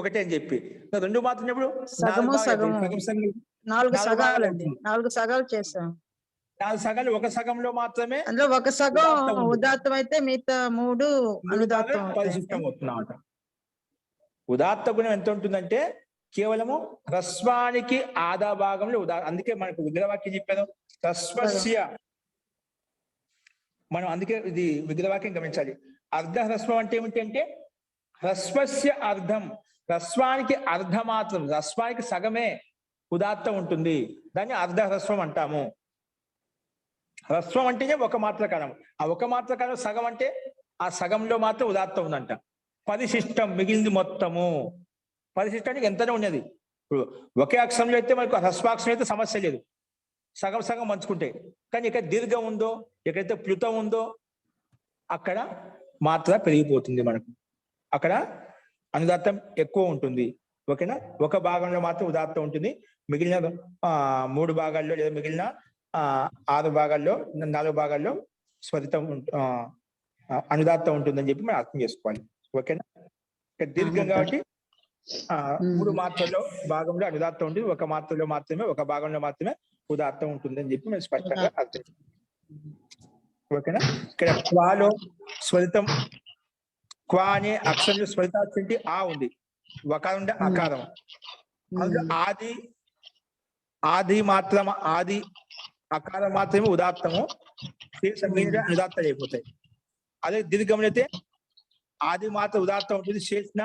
Speaker 1: ఒకటే అని చెప్పి రెండు మాత్రం ఇప్పుడు
Speaker 4: సగము సగము
Speaker 1: సగం సగం
Speaker 4: 4
Speaker 1: 4
Speaker 4: సగాలు అండి,
Speaker 1: అవుతుంది.
Speaker 4: 4 సగాలు చేసాం.
Speaker 1: 4 సగాలు ఒక సగంలో మాత్రమే
Speaker 4: అందులో ఒక సగం
Speaker 1: ఉదాత్తం ఉంది.
Speaker 4: ఉదాత్తం అయితే మిగతా 3 అనుదాత్తం
Speaker 1: పరిశిష్టం అవుతున్నమాట. ఉదాత్త గుణం ఎంత ఉంటుందంటే కేవలము హ్రస్వానికి ఆదా భాగంలో అందుకే మనకు విగ్రహవాక్యం చెప్పాను హ్రస్వస్య. మనం అందుకే ఇది విగ్రహవాక్యం గమనించాలి. అర్ధ హ్రస్వం అంటే ఏమిటి అంటే హ్రస్వస్య అర్ధం, హ్రస్వానికి అర్ధ మాత్రం, హ్రస్వానికి సగమే ఉదాత్తం ఉంటుంది. దాన్ని అర్ధ హ్రస్వం అంటాము. హ్రస్వం అంటేనే ఒక మాత్రకాలం, ఆ ఒక మాత్రకాలం సగం అంటే ఆ సగంలో మాత్రం ఉదాత్తం ఉందంట. పరిశిష్టం మిగిలింది మొత్తము. పరిశిష్టానికి ఎంతనే ఉన్నది. ఇప్పుడు ఒకే అక్షరంలో అయితే మనకు హ్రస్వాక్షరం అయితే సమస్య లేదు, సగం సగం మంచుకుంటే. కానీ ఇక్కడ దీర్ఘం ఉందో, ఎక్కడైతే ప్లుతం ఉందో అక్కడ మాత్ర పెరిగిపోతుంది మనకు, అక్కడ అనుదాత్తం ఎక్కువ ఉంటుంది. ఓకేనా? ఒక భాగంలో మాత్రం ఉదాత్తం ఉంటుంది, మిగిలిన 3 భాగాల్లో లేదా మిగిలిన 6 భాగాల్లో 4 భాగాల్లో స్వరితం అనుదాత్తం ఉంటుందని చెప్పి మనం అర్థం చేసుకోవాలి. ఓకేనా? ఇక్కడ దీర్ఘం కాబట్టి 3 మాత్రల్లో భాగంలో అనుదాత్తం ఉంటుంది, ఒక మాత్రలో మాత్రమే, ఒక భాగంలో మాత్రమే ఉదాత్తం ఉంటుందని చెప్పి మనం స్పష్టంగా అర్థం. ఓకేనా? ఇక్కడ క్వాలో స్వరితం, క్వా అనే అక్షరంలో స్వరితాక్షి ఆ ఉంది, వకారం ఉండే అకారం. అందులో ఆది మాత్రం, ఆది అకారం మాత్రమే ఉదాత్తము, అనుదాత్తం అయిపోతాయి. అదే దీర్ఘంలో అయితే ఆది మాత్రం ఉదాత్తం ఉంటుంది, చేసిన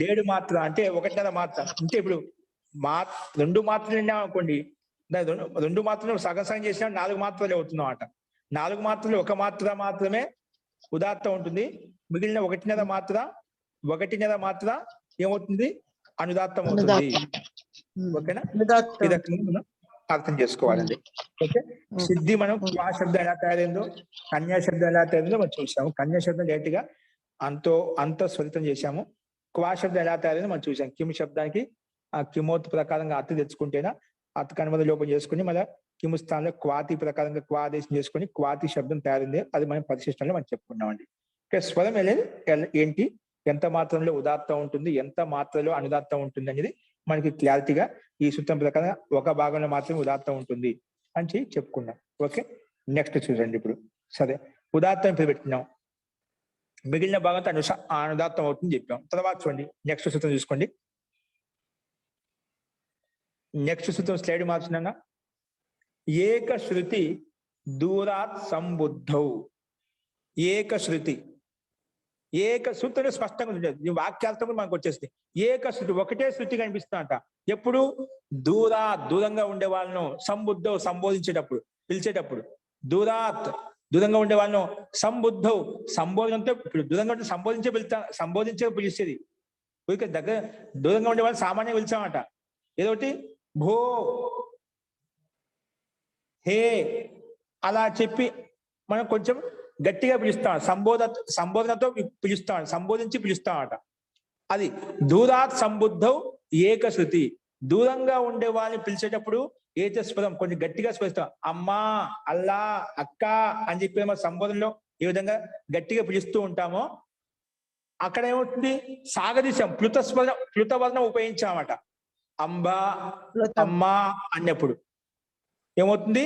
Speaker 1: 7 మాత్ర అంటే 1.5 మాత్ర. అంటే ఇప్పుడు 2 మాత్రలు విన్నాం అనుకోండి, 2 మాత్రలు సగం సగం చేసినా 4 మాత్రలు అవుతున్నాం అట. 4 మాత్రలు ఒక మాత్ర మాత్రమే ఉదాత్తం ఉంటుంది, మిగిలిన 1.5 మాత్ర 1.5 మాత్ర ఏమవుతుంది? అనుదాత్తం అవుతుంది. ఓకేనా? ఇది మనం అర్థం చేసుకోవాలండి. ఓకే? సిద్ధి మనం క్వా శబ్దం ఎలా తయారైందో, కన్యా శబ్దం ఎలా తయారైందో మనం చూసాము. కన్యా శబ్దం డైరెక్ట్ గా అంత స్వరితం చేశాము. క్వా శబ్దం ఎలా తయారైందో మనం చూసాం. కిమ్ శబ్దానికి ఆ కిమోత్ ప్రకారంగా అర్థం తెచ్చుకుంటేనా అర్థ కనుమద లోపం చేసుకుని మళ్ళీ కిము స్థానంలో క్వాతి ప్రకారంగా క్వాదేశం చేసుకుని క్వాతి శబ్దం తయారైంది. అది మనం పరిశిష్టంలో మనం చెప్పుకున్నామండి. స్వరం ఏంటి, ఎంత మాత్రంలో ఉదాత్తం ఉంటుంది, ఎంత మాత్రలో అనుదాత్తం ఉంటుంది అనేది మనకి క్లారిటీగా ఈ సూత్రం ప్రకారంగా ఒక భాగంలో మాత్రమే ఉదాత్తం ఉంటుంది అని చెప్పుకున్నాం. ఓకే? నెక్స్ట్ చూడండి. ఇప్పుడు సరే ఉదాత్తం ఇప్పుడు పెట్టినాం, మిగిలిన భాగంతో అనుదాత్తం అవుతుంది చెప్పాం. తర్వాత చూడండి నెక్స్ట్ సూత్రం చూసుకోండి. నెక్స్ట్ సూత్రం స్లైడ్ మార్చున్నా. ఏక శృతి దూరాత్ సంబుద్ధౌ. ఏక శృతి, ఏక శృతి స్పష్టంగా ఉండేది, ఈ వాక్యార్థం కూడా మనకు వచ్చేస్తుంది. ఏక శృతి, ఒకటే శృతి కనిపిస్తుందట. ఎప్పుడు? దూరంగా ఉండే వాళ్ళను, సంబుద్ధౌ సంబోధించేటప్పుడు, పిలిచేటప్పుడు. దూరంగా ఉండే వాళ్ళను సంబుద్ధౌ, సంబోధనతో. ఇప్పుడు దూరంగా ఉంటే సంబోధించే పిలిచేది. దగ్గర దూరంగా ఉండే వాళ్ళు సామాన్యంగా పిలిచామట. ఏదోటి భో, హే అలా చెప్పి మనం కొంచెం గట్టిగా పిలుస్తాం, సంబోధనతో పిలుస్తాం, సంబోధించి పిలుస్తామట. అది దూరాత్ సంబుద్ధౌ ఏక శృతి. దూరంగా ఉండే వాళ్ళని పిలిచేటప్పుడు ఏకస్వరం కొంచెం గట్టిగా స్పరిస్తాం. అమ్మా, అల్లా, అక్క అని చెప్పి మన సంబోధనలో ఏ విధంగా గట్టిగా పిలుస్తూ ఉంటామో అక్కడ ఏమవుతుంది? సాగదీశం ప్లుతవర్ణం ఉపయోగించామట. అంబా, అమ్మా అన్నప్పుడు ఏమవుతుంది?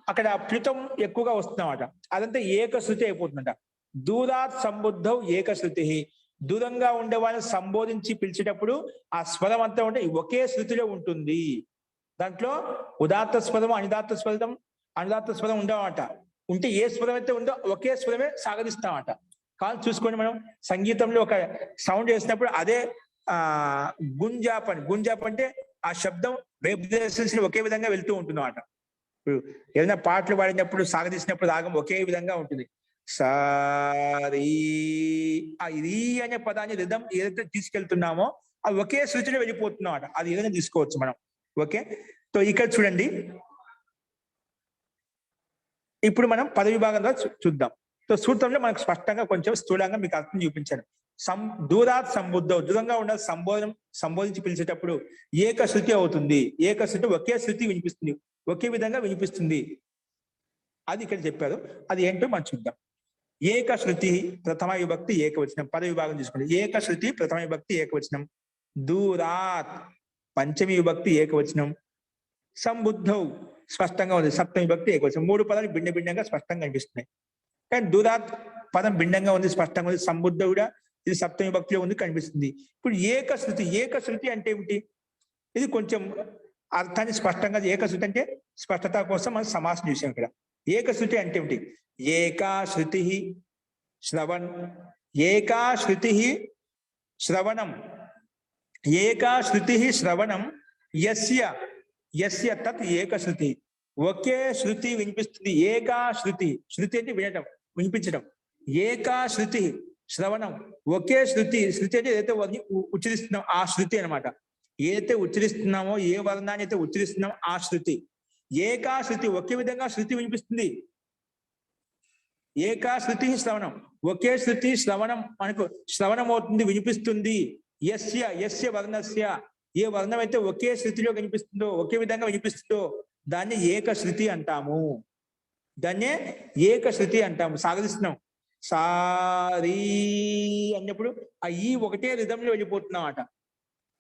Speaker 1: అక్కడ ప్లుతం ఎక్కువగా వస్తుందన్నమాట. అదంతా ఏకశృతి అయిపోతుందంట. దూరాత్ సంబుద్ధౌ ఏకశృతి. దూరంగా ఉండే వాళ్ళని సంబోధించి పిలిచేటప్పుడు ఆ స్వరం అంతా ఉంటే ఒకే శృతిలో ఉంటుంది. దాంట్లో ఉదాత్త స్వరం, అనుదాత్త స్వరం ఉండవట. ఉంటే ఏ స్వరం అయితే ఉందో ఒకే స్వరమే సాగదిస్తామట. కానీ చూసుకోండి, మనం సంగీతంలో ఒక సౌండ్ వేసినప్పుడు అదే గుంజాప్ అంటే ఆ శబ్దం వైబ్రేషన్స్ ఒకే విధంగా వెళ్తూ ఉంటుంది అన్నమాట. ఇప్పుడు ఏదైనా పాటలు పాడినప్పుడు సాగదీసినప్పుడు రాగం ఒకే విధంగా ఉంటుంది. సారీ ఇది అనే పదాన్ని రిధం ఏదైతే తీసుకెళ్తున్నామో అది ఒకే శృతిలో వెళ్ళిపోతున్నాం అట. అది ఏదైనా తీసుకోవచ్చు మనం. ఓకే? సో ఇక్కడ చూడండి, ఇప్పుడు మనం పదవి భాగంగా చూద్దాం. సో సూత్రంలో మనకు స్పష్టంగా కొంచెం స్థూలంగా మీకు అర్థం చూపించాను. దూరాత్ సంబుద్ధం, దూరంగా ఉన్న సంబోధించి పిలిచేటప్పుడు ఏక శృతి అవుతుంది. ఏక శృతి ఒకే శృతి వినిపిస్తుంది, ఒకే విధంగా వినిపిస్తుంది. అది ఇక్కడ చెప్పారు. అది ఏంటో మనం చూద్దాం. ఏక శృతి ప్రథమ విభక్తి ఏకవచనం. పద విభాగం తీసుకోండి. ఏక శృతి ప్రథమ విభక్తి ఏకవచనం. దూరాత్ పంచమి విభక్తి ఏకవచనం. సంబుద్ధౌ స్పష్టంగా ఉంది, సప్తమి విభక్తి ఏకవచనం. 3 పదాలు భిన్న భిన్నంగా స్పష్టంగా కనిపిస్తున్నాయి. కానీ దూరాత్ పదం భిన్నంగా ఉంది, స్పష్టంగా ఉంది. సంబుద్ధ కూడా ఇది సప్తమి విభక్తిలో ఉంది, కనిపిస్తుంది. ఇప్పుడు ఏకశృతి, ఏకశృతి అంటే ఏమిటి? ఇది కొంచెం అర్థాన్ని స్పష్టంగా, ఏకశృతి అంటే స్పష్టత కోసం మనం సమాసం చూసాం ఇక్కడ. ఏకశృతి అంటే ఏమిటి? ఏకా శృతి శ్రవణ్, ఏకా శృతి శ్రవణం, ఏకా శృతి శ్రవణం యస్య యస్య తత్ ఏకశృతి. ఒకే శృతి వినిపిస్తుంది. ఏకా శృతి, శృతి అంటే వినటం, వినిపించడం. ఏకా శృతి శ్రవణం, ఒకే శృతి. శృతి అంటే ఏదైతే ఉచ్చరిస్తున్నాం ఆ శృతి అన్నమాట. ఏదైతే ఉచ్చరిస్తున్నామో, ఏ వర్ణాన్ని అయితే ఉచ్చరిస్తున్నామో ఆ శృతి. ఏకా శృతి, ఒకే విధంగా శృతి వినిపిస్తుంది. ఏకా శృతి శ్రవణం, ఒకే శృతి శ్రవణం మనకు శ్రవణం అవుతుంది, వినిపిస్తుంది. యస్య యస్య వర్ణస్య, ఏ వర్ణం అయితే ఒకే శృతిలో కనిపిస్తుందో, ఒకే విధంగా వినిపిస్తుందో దాన్ని ఏకశృతి అంటాము. దాన్నే ఏకశృతి అంటాము. సాగరిస్తున్నాం. సారీ అన్నప్పుడు ఆ ఈ ఒకటే రిధంలో వెళ్ళిపోతున్నాం అట.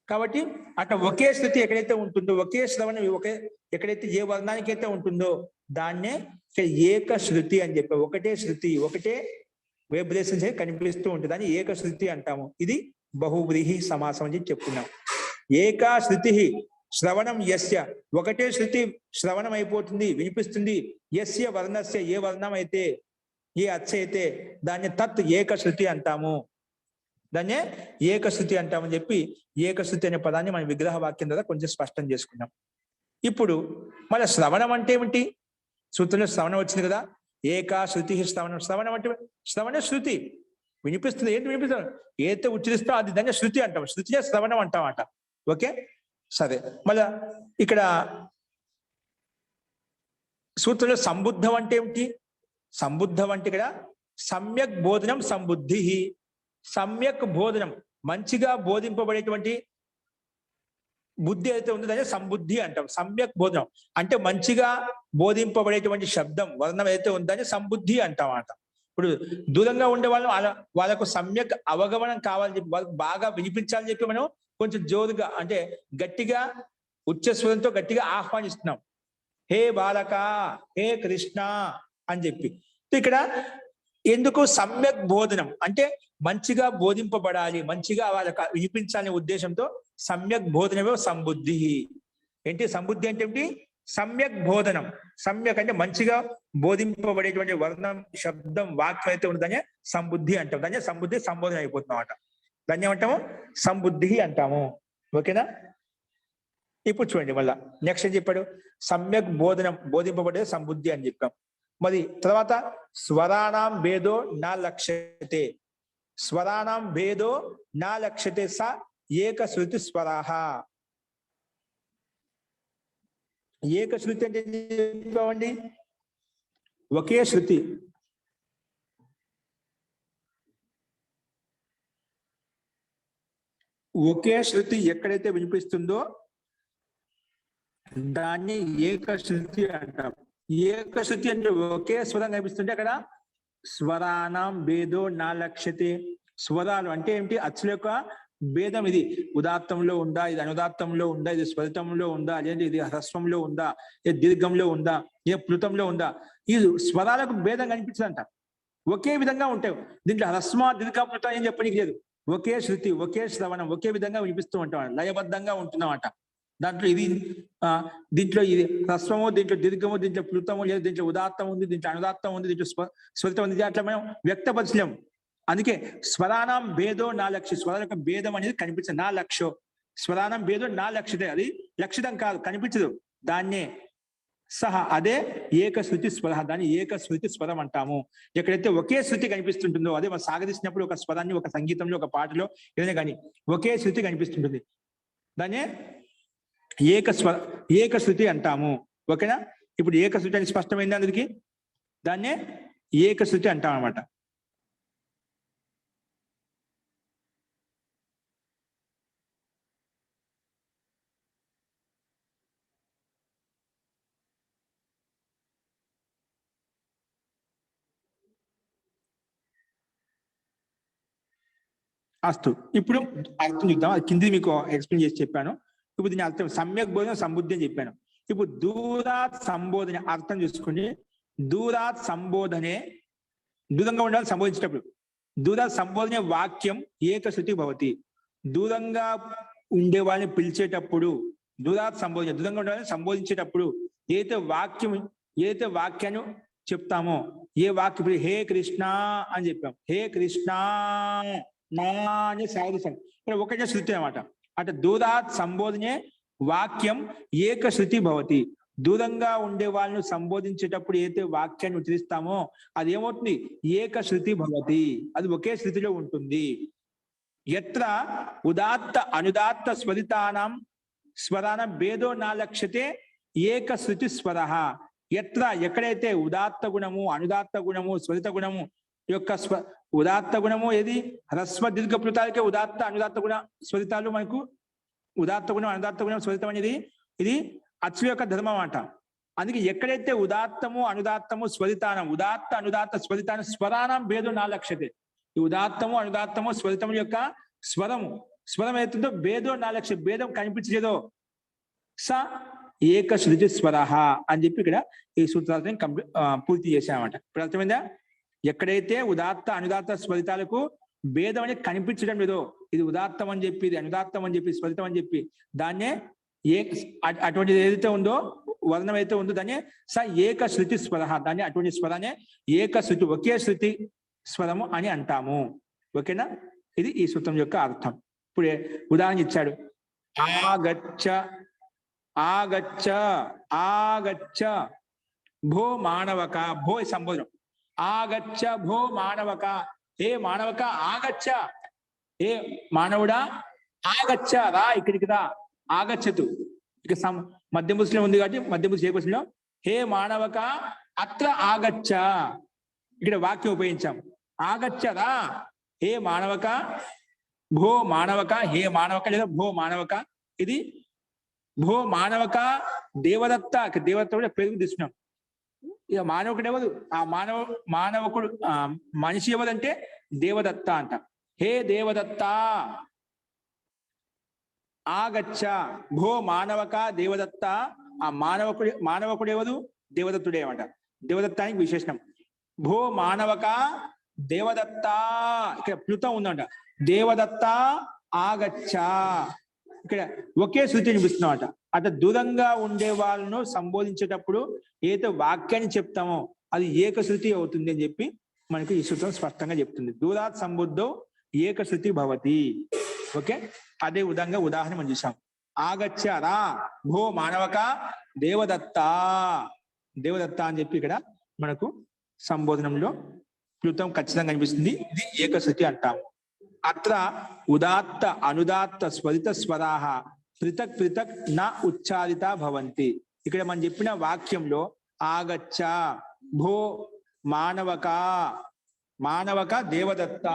Speaker 1: కాబట్టి అట్లా ఒకే శృతి ఎక్కడైతే ఉంటుందో, ఒకే శ్రవణం ఒకే ఎక్కడైతే ఏ వర్ణానికి అయితే ఉంటుందో దాన్నే ఏకశృతి అని చెప్పి, ఒకటే శృతి, ఒకటే వైబ్రేషన్స్ కనిపిస్తూ ఉంటుంది, దాన్ని ఏకశృతి అంటాము. ఇది బహువ్రీహి సమాసం అని చెప్పుకున్నాం. ఏకా శృతి శ్రవణం యస్య, ఒకటే శృతి శ్రవణం అయిపోతుంది, వినిపిస్తుంది. యస్య వర్ణస్య, ఏ వర్ణం అయితే, ఏ అచ్చ అయితే దాన్ని తత్ ఏకశృతి అంటాము. దాన్నే ఏకశృతి అంటామని చెప్పి ఏకశృతి అనే పదాన్ని మన విగ్రహ వాక్యం ద్వారా కొంచెం స్పష్టం చేసుకున్నాం. ఇప్పుడు మన శ్రవణం అంటే ఏమిటి? సూత్రంలో శ్రవణం వచ్చింది కదా, ఏకా శృతి శ్రవణం. శ్రవణం అంటే శ్రవణ శృతి, వినిపిస్తుంది. ఏంటి వినిపిస్తుంది? ఏదైతే ఉచ్చరిస్తా అది దాన్ని శృతి అంటాం. శృతినే శ్రవణం అంటామట. ఓకే, సరే. మళ్ళా ఇక్కడ సూత్రంలో సంబుద్ధం అంటే ఏమిటి? సంబుద్ధం అంటే ఇక్కడ సమ్యక్ బోధనం సంబుద్ధి. సమ్యక్ బోధనం, మంచిగా బోధింపబడేటువంటి బుద్ధి అయితే ఉందో దాన్ని సంబుద్ధి అంటాం. సమ్యక్ బోధనం అంటే మంచిగా బోధింపబడేటువంటి శబ్దం, వర్ణం ఏదైతే ఉందో దాన్ని సంబుద్ధి అంటాం అన్నమాట. ఇప్పుడు దూరంగా ఉండే వాళ్ళకు సమ్యక్ అవగమనం కావాలని చెప్పి, వాళ్ళకి బాగా వినిపించాలని చెప్పి మనం కొంచెం జోరుగా అంటే గట్టిగా ఉచ్చస్వరంతో గట్టిగా ఆహ్వానిస్తున్నాం. హే బాలక, హే కృష్ణ అని చెప్పి. ఇక్కడ ఎందుకు సమ్యక్ బోధనం అంటే మంచిగా బోధింపబడాలి, మంచిగా వాళ్ళకి వినిపించాలనే ఉద్దేశంతో సమ్యక్ బోధనమే సంబుద్ధి. ఏంటి సంబుద్ధి అంటే ఏమిటి? సమ్యక్ బోధనం. సమ్యక్ అంటే మంచిగా బోధింపబడేటువంటి వర్ణం, శబ్దం, వాక్యం అయితే ఉంటుందనే సంబుద్ధి అంటాం. దాన్ని సంబుద్ధి సంబోధన అయిపోతున్నాం అన్నమాట. దాన్ని ఏమంటాము? సంబుద్ధి అంటాము. ఓకేనా? ఇప్పుడు చూడండి మళ్ళా నెక్స్ట్ ఏం చెప్పాడు? సమ్యక్ బోధనం, బోధింపబడేది సంబుద్ధి అని చెప్పాం. మరి తర్వాత స్వరాణం భేదో నా లక్ష్యతే. స్వరాణం భేదో నా లక్ష్యతే స ఏకశృతి స్వరాహ. ఏకశృతి అంటే చెప్పామండి, ఒకే శృతి. ఒకే శృతి ఎక్కడైతే వినిపిస్తుందో దాన్ని ఏకశృతి అంటాం. ఏకశృతి అంటే ఒకే స్వరం కనిపిస్తుంటే అక్కడ స్వరాణం భేదో నా లక్ష్యతే. స్వరాలు అంటే ఏమిటి? అచ్చుల యొక్క భేదం. ఇది ఉదాత్తంలో ఉందా, ఇది అనుదాత్తంలో ఉందా, ఇది స్వరితంలో ఉందా, లేదా ఇది హ్రస్వంలో ఉందా, ఏ దీర్ఘంలో ఉందా, ఏ ప్లుతంలో ఉందా, ఈ స్వరాలకు భేదం కనిపించదంట. ఒకే విధంగా ఉంటాయి. దీంట్లో హ్రస్వ దీర్ఘ ప్లుతం ఏం చెప్పడానికి లేదు. ఒకే శృతి, ఒకే శ్రవణం, ఒకే విధంగా వినిపిస్తూ ఉంటాం, లయబద్ధంగా ఉంటున్నామంట. దాంట్లో ఇది దీంట్లో ఇది హ్రస్వము, దీంట్లో దీర్ఘము, దీంట్లో ప్లుతము, లేదా దీంట్లో ఉదాత్తం ఉంది, దీంట్లో అనుదాత్తం ఉంది, దీంట్లో స్వరితం ఉంది. అట్లా మనం వ్యక్తపరచలేము. అందుకే స్వరానం భేదో నా లక్ష్య, స్వరాల యొక్క భేదం అనేది కనిపించదు. నా లక్ష్యం స్వరానం భేదో నా లక్ష్యతే, అది లక్షితం కాదు, కనిపించదు. దాన్నే సహ, అదే ఏకశృతి స్వర, దాన్ని ఏకశృతి స్వరం అంటాము. ఎక్కడైతే ఒకే శృతి కనిపిస్తుంటుందో, అదే మనం సాగదీసినప్పుడు ఒక స్వరాన్ని ఒక సంగీతంలో, ఒక పాటలో ఏదైనా కానీ ఒకే శృతి కనిపిస్తుంటుంది, దాన్నే ఏకశృతి అంటాము. ఓకేనా? ఇప్పుడు ఏకశృతి అని స్పష్టమైంది అందరికి. దాన్నే ఏకశృతి అంటాం అన్నమాట. అస్తు. ఇప్పుడు అర్థం చూద్దాం. అది కింది మీకు ఎక్స్ప్లెయిన్ చేసి చెప్పాను. ఇప్పుడు దీని అర్థం సమ్యక్ బోధన సంబుద్ధి అని చెప్పాను. ఇప్పుడు దూరాత్ సంబోధన అర్థం చూసుకోండి. దూరాత్ సంబోధనే దూరంగా ఉండాలని సంబోధించేటప్పుడు దూరాత్ సంబోధనే వాక్యం ఏకశృతి భవతి. దూరంగా ఉండే వాళ్ళని పిలిచేటప్పుడు దూరాత్ సంబోధన దూరంగా ఉండాలని సంబోధించేటప్పుడు ఏదైతే వాక్యాన్ని చెప్తామో ఏ వాక్యం ఇప్పుడు హే కృష్ణ అని చెప్పాం. హే కృష్ణ నా అని సాగుతాం. ఇక్కడ ఒకటే శృతి అనమాట. అంటే దూరాత్ సంబోధనే వాక్యం ఏకశృతి భవతి. దూరంగా ఉండే వాళ్ళను సంబోధించేటప్పుడు ఏదైతే వాక్యాన్ని ఉచ్చరిస్తామో అది ఏమవుతుంది? ఏకశృతి భవతి. అది ఒకే శృతిలో ఉంటుంది. ఎత్ర ఉదాత్త అనుదాత్త స్వరితానాం స్వరానం భేదో నా లక్ష్యతే ఏకశృతి స్వర. ఎక్కడైతే ఉదాత్త గుణము అనుదాత్త గుణము స్వరిత గుణము యొక్క ఉదాత్త గుణము ఏది హ్రస్వ దీర్ఘ ప్లుతాలకే ఉదాత్త అనుదాత్త గుణ స్వరితాలు మనకు ఉదాత్త గుణం అనుదాత్త గుణం స్వరితం అనేది ఇది అచ్చుల యొక్క ధర్మం అంట. అందుకే ఎక్కడైతే ఉదాత్తము అనుదాత్తము స్వరితానం ఉదాత్త అనుదాత్త స్వరితానం స్వరానం భేదో నా లక్ష్యతే. ఈ ఉదాత్తము అనుదాత్తము స్వరితము యొక్క స్వరం ఏతుందో భేదో నా లక్ష్య భేదం కనిపించలేదో స ఏకశృతి స్వర అని చెప్పి ఇక్కడ ఈ సూత్రాలను పూర్తి చేశామన్నమాట. ఇప్పుడు అర్థమైందా? ఎక్కడైతే ఉదాత్త అనుదాత్త స్వరితాలకు భేదం అనేది కనిపించడం లేదో ఇది ఉదాత్తం అని చెప్పి ఇది అనుదాత్తం అని చెప్పి స్వరితం అని చెప్పి దాన్నే అటువంటిది ఏదైతే ఉందో వర్ణం అయితే ఉందో దాన్ని స ఏకశృతి స్వర. దాన్ని అటువంటి స్వరాన్ని ఏకశృతి ఒకే శృతి స్వరము అని అంటాము. ఓకేనా? ఇది ఈ సూత్రం యొక్క అర్థం. ఇప్పుడు ఉదాహరణ ఇచ్చాడు. ఆగచ్చ ఆగచ్చ ఆగచ్చ భో మానవక. భో సంబోధనం. ఆగచ్చ భో మానవక. ఏ మానవక ఆగచ్చ. ఏ మానవుడా ఆగచ్చ రా ఇక్కడికి రా. ఆగచ్చతు ఇక మధ్యముస్లిం ఉంది కాబట్టి మధ్యముస్లిం ఏకొస్లింలో హే మానవక అత్ర ఆగచ్చ. ఇక్కడ వాక్యం ఉపయోగించాం. ఆగచ్చ రా. హే మానవక భో మానవక. హే మానవక లేదా భో మానవక. ఇది భో మానవక దేవదత్త. దేవదత్త కూడా పేరు తీసుకున్నాం. ఇక మానవుడు ఎవరు? ఆ మానవకుడు మనిషి ఎవరంటే దేవదత్త అంట. హే దేవదత్త ఆగచ్చ. భో మానవక దేవదత్త. ఆ మానవకుడు ఎవరు? దేవదత్తుడే అన్నమాట. దేవదత్తానికి విశేషణం. భో మానవక దేవదత్త. ఇక్కడ ప్లుతం ఉందంట. దేవదత్త ఆగచ్చ. ఇక్కడ ఒకే శృతి వినిపిస్తున్నామట. అట్లా దూరంగా ఉండే వాళ్ళను సంబోధించేటప్పుడు ఏదైతే వాక్యాన్ని చెప్తామో అది ఏకశృతి అవుతుంది అని చెప్పి మనకి ఈ సూత్రం స్పష్టంగా చెప్తుంది. దూరాత్ సంబుద్ధో ఏకశృతి భవతి. ఓకే, అదే విధంగా ఉదాహరణ మనం చూసాం. ఆగచ్చ రా భో మానవక దేవదత్త. దేవదత్త అని చెప్పి ఇక్కడ మనకు సంబోధనంలో ప్లుతం ఖచ్చితంగా కనిపిస్తుంది. ఇది ఏకశృతి అంటాము. అత్ర ఉదాత్త అనుదాత్త స్వరిత స్వరాహ పృథక్ పృథక్ నా ఉచ్చారిత భవంతి. ఇక్కడ మనం చెప్పిన వాక్యంలో ఆగచ్చ భో మానవక మానవక దేవదత్త.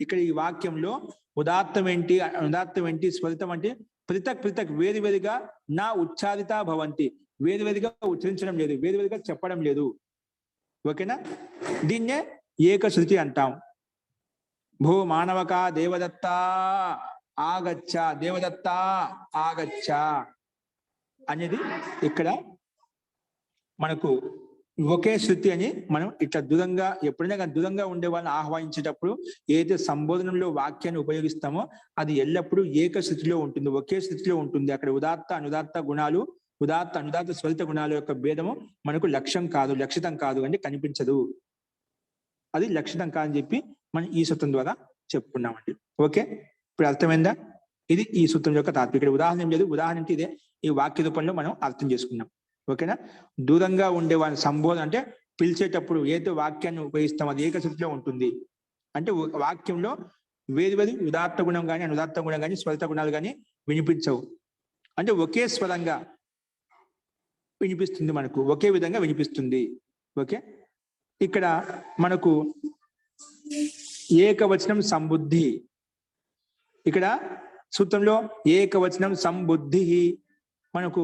Speaker 1: ఇక్కడ ఈ వాక్యంలో ఉదాత్తం ఏంటి అనుదాత్తం ఏంటి స్వరితం అంటే పృథక్ పృథక్ వేరువేరుగా నా ఉచ్చారిత భవంతి. వేరువేరుగా ఉచ్చరించడం లేదు, వేరువేరుగా చెప్పడం లేదు. ఓకేనా? దీన్నే ఏకశృతి అంటాం. భూ మానవక దేవదత్త ఆగచ్చ. దేవదత్త ఆగచ్చ అనేది ఇక్కడ మనకు ఒకే శృతి అని మనం ఇట్లా దూరంగా ఎప్పుడైనా కానీ దూరంగా ఉండే వాళ్ళని ఆహ్వానించేటప్పుడు ఏదైతే సంబోధనలో వాక్యాన్ని ఉపయోగిస్తామో అది ఎల్లప్పుడూ ఏకశృతిలో ఉంటుంది, ఒకే శృతిలో ఉంటుంది. అక్కడ ఉదాత్త అనుదాత్త గుణాలు ఉదాత్త అనుదాత్త స్వరిత గుణాల యొక్క భేదము మనకు లక్ష్యం కాదు, లక్షితం కాదు అంటే కనిపించదు. అది లక్షితం కాదని చెప్పి మనం ఈ సూత్రం ద్వారా చెప్పుకున్నామండి. ఓకే, ఇప్పుడు అర్థమైందా? ఇది ఈ సూత్రం యొక్క తాత్విక. ఇక్కడ ఉదాహరణ ఏం లేదు, ఉదాహరణ అంటే ఇదే ఈ వాక్య రూపంలో మనం అర్థం చేసుకున్నాం. ఓకేనా? దూరంగా ఉండే వాళ్ళని సంబోధన అంటే పిలిచేటప్పుడు ఏదో వాక్యాన్ని ఉపయోగిస్తాం అది ఏకశృతిలో ఉంటుంది. అంటే వాక్యంలో వేరు వేరు ఉదాత్త గుణం కానీ అనుదాత్త గుణం కానీ స్వరిత గుణాలు కానీ వినిపించవు. అంటే ఒకే స్వరంగా వినిపిస్తుంది, మనకు ఒకే విధంగా వినిపిస్తుంది. ఓకే, ఇక్కడ మనకు ఏకవచనం సంబుద్ధి. ఇక్కడ సూత్రంలో ఏకవచనం సంబుద్ధి మనకు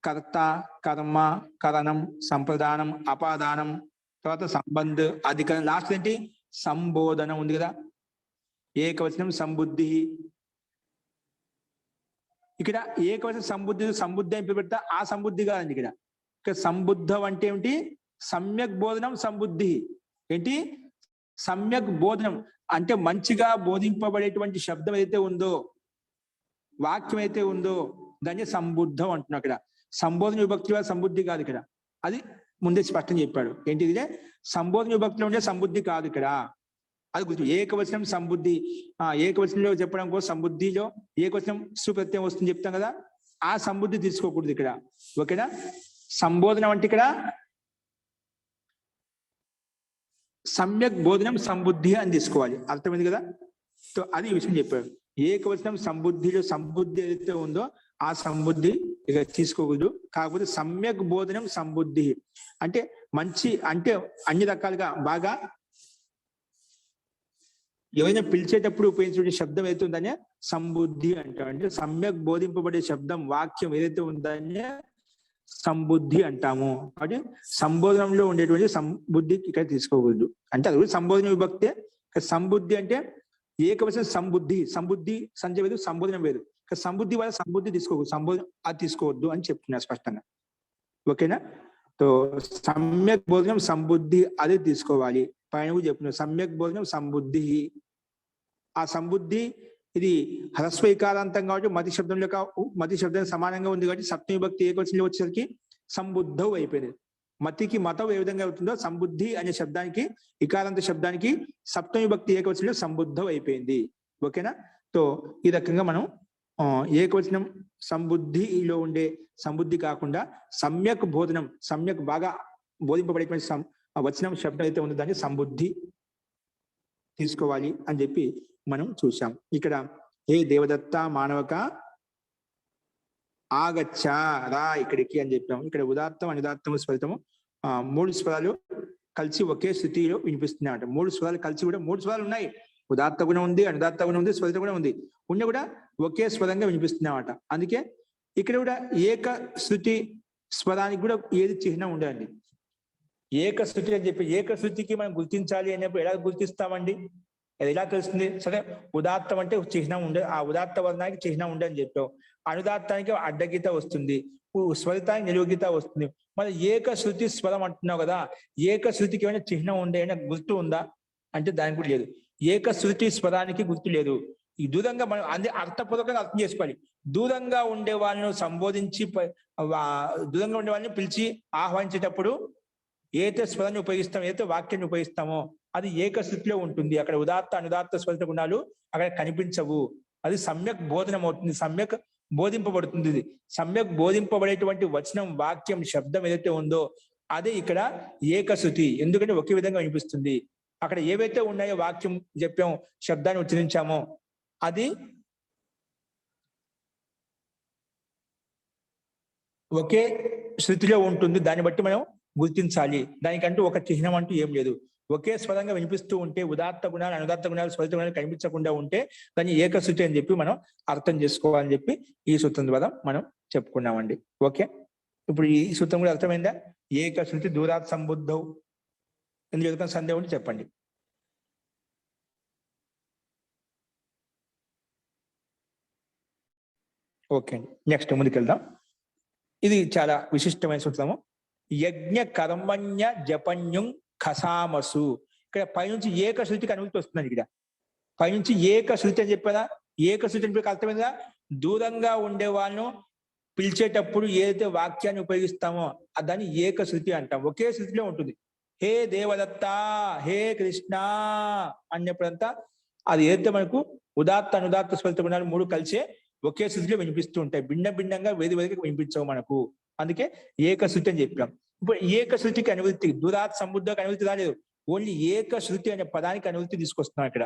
Speaker 1: కర్త కర్మ కరణం సంప్రదానం అపాదానం తర్వాత సంబంధ అధికరణం లాస్ట్ ఏంటి సంబోధన ఉంది కదా. ఏకవచనం సంబుద్ధి. ఇక్కడ ఏకవచనం సంబుద్ధి అని పెడతా ఆ సంబుద్ధి కాదండి. ఇక్కడ సంబుద్ధం అంటే ఏమిటి? సమ్యక్ బోధనం సంబుద్ధి. ఏంటి? సమ్యక్ బోధనం అంటే మంచిగా బోధింపబడేటువంటి శబ్దం ఏదైతే ఉందో, వాక్యం అయితే ఉందో దాన్ని సంబుద్ధం అంటున్నాం. ఇక్కడ సంబోధన విభక్తిలో సంబుద్ధి కాదు. ఇక్కడ అది ముందే స్పష్టం చెప్పాడు. ఏంటి? ఇదే సంబోధన విభక్తిలో ఉండే సంబుద్ధి కాదు. ఇక్కడ అది గుర్తు. ఏకవచనం సంబుద్ధి. ఏకవచనంలో చెప్పడం కోసం సంబుద్ధిలో ఏకవచనం సుప్రత్యయం వస్తుంది చెప్తాం కదా, ఆ సంబుద్ధి తీసుకోకూడదు ఇక్కడ. ఓకేనా? సంబోధనం అంటే ఇక్కడ సమ్యక్ బోధనం సంబుద్ధి అని తీసుకోవాలి. అర్థమైంది కదా? సో అది ఈ విషయం చెప్పాడు. ఏకవచనం సంబుద్ధిలో సంబుద్ధి ఏదైతే ఉందో ఆ సంబుద్ధి ఇక తీసుకోకూడదు. కాకపోతే సమ్యక్ బోధనం సంబుద్ధి అంటే మంచి, అంటే అన్ని రకాలుగా బాగా ఎవరైనా పిలిచేటప్పుడు ఉపయోగించే శబ్దం ఏదైతే ఉందనే సంబుద్ధి అంటాం. అంటే సమ్యక్ బోధింపబడే శబ్దం, వాక్యం ఏదైతే ఉందనే సంబుద్ధి అంటాము. కాబట్టి సంబోధనంలో ఉండేటువంటి సంబుద్ధి ఇక్కడ తీసుకోకూడదు. అంటే అది కూడా సంబోధన విభక్తే. సంబుద్ధి అంటే ఏకవచనం సంబుద్ధి సంజయ్ వేదు, సంబోధన వేదు. సంబుద్ధి వల్ల సంబుద్ధి తీసుకోకూడదు, సంబోధన అది తీసుకోవద్దు అని చెప్తున్నారు స్పష్టంగా. ఓకేనా? తో సమ్యక్ బోధనం సంబుద్ధి అదే తీసుకోవాలి. పైన కూడా చెప్తున్నారు సమ్యక్ బోధనం సంబుద్ధి. ఆ సంబుద్ధి ఇది హ్రస్వైకారాంతం కాబట్టి మతి శబ్దం సమానంగా ఉంది కాబట్టి సప్తమి విభక్తి ఏకవచనంలో వచ్చేసరికి సంబుద్ధం అయిపోయింది. మతికి మతం ఏ విధంగా అవుతుందో సంబుద్ధి అనే శబ్దానికి, ఇకారాంత శబ్దానికి సప్తమి విభక్తి ఏకవచనంలో సంబుద్ధం అయిపోయింది. ఓకేనా? తో ఈ రకంగా మనం ఏకవచనం సంబుద్ధిలో ఉండే సంబుద్ధి కాకుండా సమ్యక్ బోధనం, సమ్యక్ బాగా బోధింపబడేటువంటి వచనం శబ్దం అయితే ఉందో దాన్ని సంబుద్ధి తీసుకోవాలి అని చెప్పి మనం చూసాం. ఇక్కడ ఏ దేవదత్త మానవక ఆగచ్చ రా ఇక్కడికి అని చెప్పాము. ఇక్కడ ఉదాత్తం, అనుదాత్తము, స్వరితము 3 స్వరాలు కలిసి ఒకే స్థితిలో వినిపిస్తున్నాయి అంట. 3 స్వరాలు కలిసి కూడా 3 స్వరాలు ఉన్నాయి. ఉదాత్త గుణం ఉంది, అనుదాత్త గుణం ఉంది, స్వరిత గుణం ఉంది. ఉన్న కూడా ఒకే స్వరంగా వినిపిస్తున్నామట. అందుకే ఇక్కడ కూడా ఏక శృతి స్వరానికి కూడా ఏది చిహ్నం ఉండండి. ఏక శృతి అని చెప్పి ఏక శృతికి మనం గుర్తించాలి అనేప్పుడు ఎలా గుర్తిస్తామండి? అది ఎలా తెలుస్తుంది? సరే, ఉదాత్తం అంటే చిహ్నం ఉండే, ఆ ఉదాత్త వర్ణానికి చిహ్నం ఉండని చెప్పావు. అనుదాత్తానికి అడ్డగీత వస్తుంది, స్వరితానికి నిలువగీత వస్తుంది. మరి ఏక శృతి స్వరం అంటున్నావు కదా, ఏక శృతికి ఏమైనా చిహ్నం ఉండే, ఏమైనా గుర్తు ఉందా అంటే దానికి కూడా లేదు. ఏక శృతి స్వరానికి గుర్తు లేదు. ఈ దూరంగా మనం అర్థపూర్వకంగా అర్థం చేసుకోవాలి. దూరంగా ఉండే వాళ్ళను సంబోధించి, దూరంగా ఉండే వాళ్ళని పిలిచి ఆహ్వానించేటప్పుడు ఏతే స్వరాన్ని ఉపయోగిస్తామో, ఏతే వాక్యాన్ని ఉపయోగిస్తామో అది ఏకశృతిలో ఉంటుంది. అక్కడ ఉదాత్త, అనుదాత్త, స్వరిత గుణాలు అక్కడ కనిపించవు. అది సమ్యక్ బోధనం అవుతుంది, సమ్యక్ బోధింపబడుతుంది. ఇది సమ్యక్ బోధింపబడేటువంటి వచనం, వాక్యం, శబ్దం ఏదైతే ఉందో అదే ఇక్కడ ఏకశృతి. ఎందుకంటే ఒకే విధంగా వినిపిస్తుంది. అక్కడ ఏవైతే ఉన్నాయో వాక్యం చెప్పాము, శబ్దాన్ని ఉచ్చరించామో అది ఒకే శృతిలో ఉంటుంది. దాన్ని బట్టి మనం గుర్తించాలి. దానికంటూ ఒక చిహ్నం అంటూ ఏం లేదు. ఒకే స్వరంగా వినిపిస్తూ ఉంటే ఉదాత్త గుణాలు, అనుదాత్త గుణాలు, స్వరిత గుణాలు కనిపించకుండా ఉంటే దాన్ని ఏకశృతి అని చెప్పి మనం అర్థం చేసుకోవాలని చెప్పి ఈ సూత్రం ద్వారా మనం చెప్పుకున్నామండి. ఓకే, ఇప్పుడు ఈ సూత్రం కూడా అర్థమైందా? ఏకశృతి దూరాత్ సంబుద్ధౌ. ఎందుకు ఎదుగుతున్న సందేహం ఉంటే చెప్పండి. ఓకే అండి, నెక్స్ట్ ముందుకెళ్దాం. ఇది చాలా విశిష్టమైన సూత్రము. యజ్ఞ కర్మణ్య జపన్యం ఖసామసు. ఇక్కడ పైనుంచి ఏకశృతికి అనుమతి వస్తుంది. ఇక్కడ పైనుంచి ఏకశృతి అని చెప్పారా? ఏకశృతి అంటే అర్థమైందా? దూరంగా ఉండే వాళ్ళను పిలిచేటప్పుడు ఏదైతే వాక్యాన్ని ఉపయోగిస్తామో దాన్ని ఏకశృతి అంటాం. ఒకే శృతిలో ఉంటుంది. హే దేవదత్త, హే కృష్ణ అన్నప్పుడంతా అది ఏదైతే మనకు ఉదాత్త, అనుదాత్త, స్వరిత గుణాలు 3 కలిసే ఒకే శృతిలో వినిపిస్తూ ఉంటాయి. భిన్న భిన్నంగా వేది వేదిగా వినిపించవు మనకు. అందుకే ఏకశృతి అని చెప్పాం. ఇప్పుడు ఏకశృతికి అనువృత్తి, దూరాత్ సంబుద్ధకి అనువృత్తి రాలేదు. ఓన్లీ ఏకశృతి అనే పదానికి అనువృత్తి తీసుకొస్తున్నాం. ఇక్కడ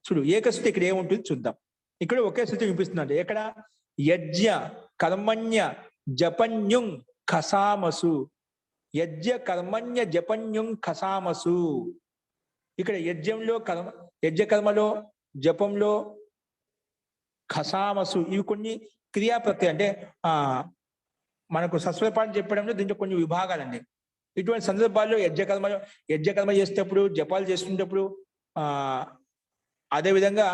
Speaker 1: చూడు, ఏకశృతి ఇక్కడ ఏముంటుంది చూద్దాం. ఇక్కడ ఒకే శృతి వినిపిస్తుంది. ఎక్కడ? యజ్ఞ కర్మణ్య జపన్యుం ఖసామసు. యజ్ఞ కర్మణ్య జపన్యుం ఖసామసు. ఇక్కడ యజ్ఞంలో యజ్ఞ కర్మలో, జపంలో, ఖసామసు ఇవి కొన్ని క్రియాప్రత్యయం. అంటే మనకు సస్వరపాఠం చెప్పడంలో దీంట్లో కొన్ని విభాగాలండి. ఇటువంటి సందర్భాల్లో యజ్ఞకర్మ చేసేటప్పుడు, జపాలు చేసుకునేటప్పుడు అదేవిధంగా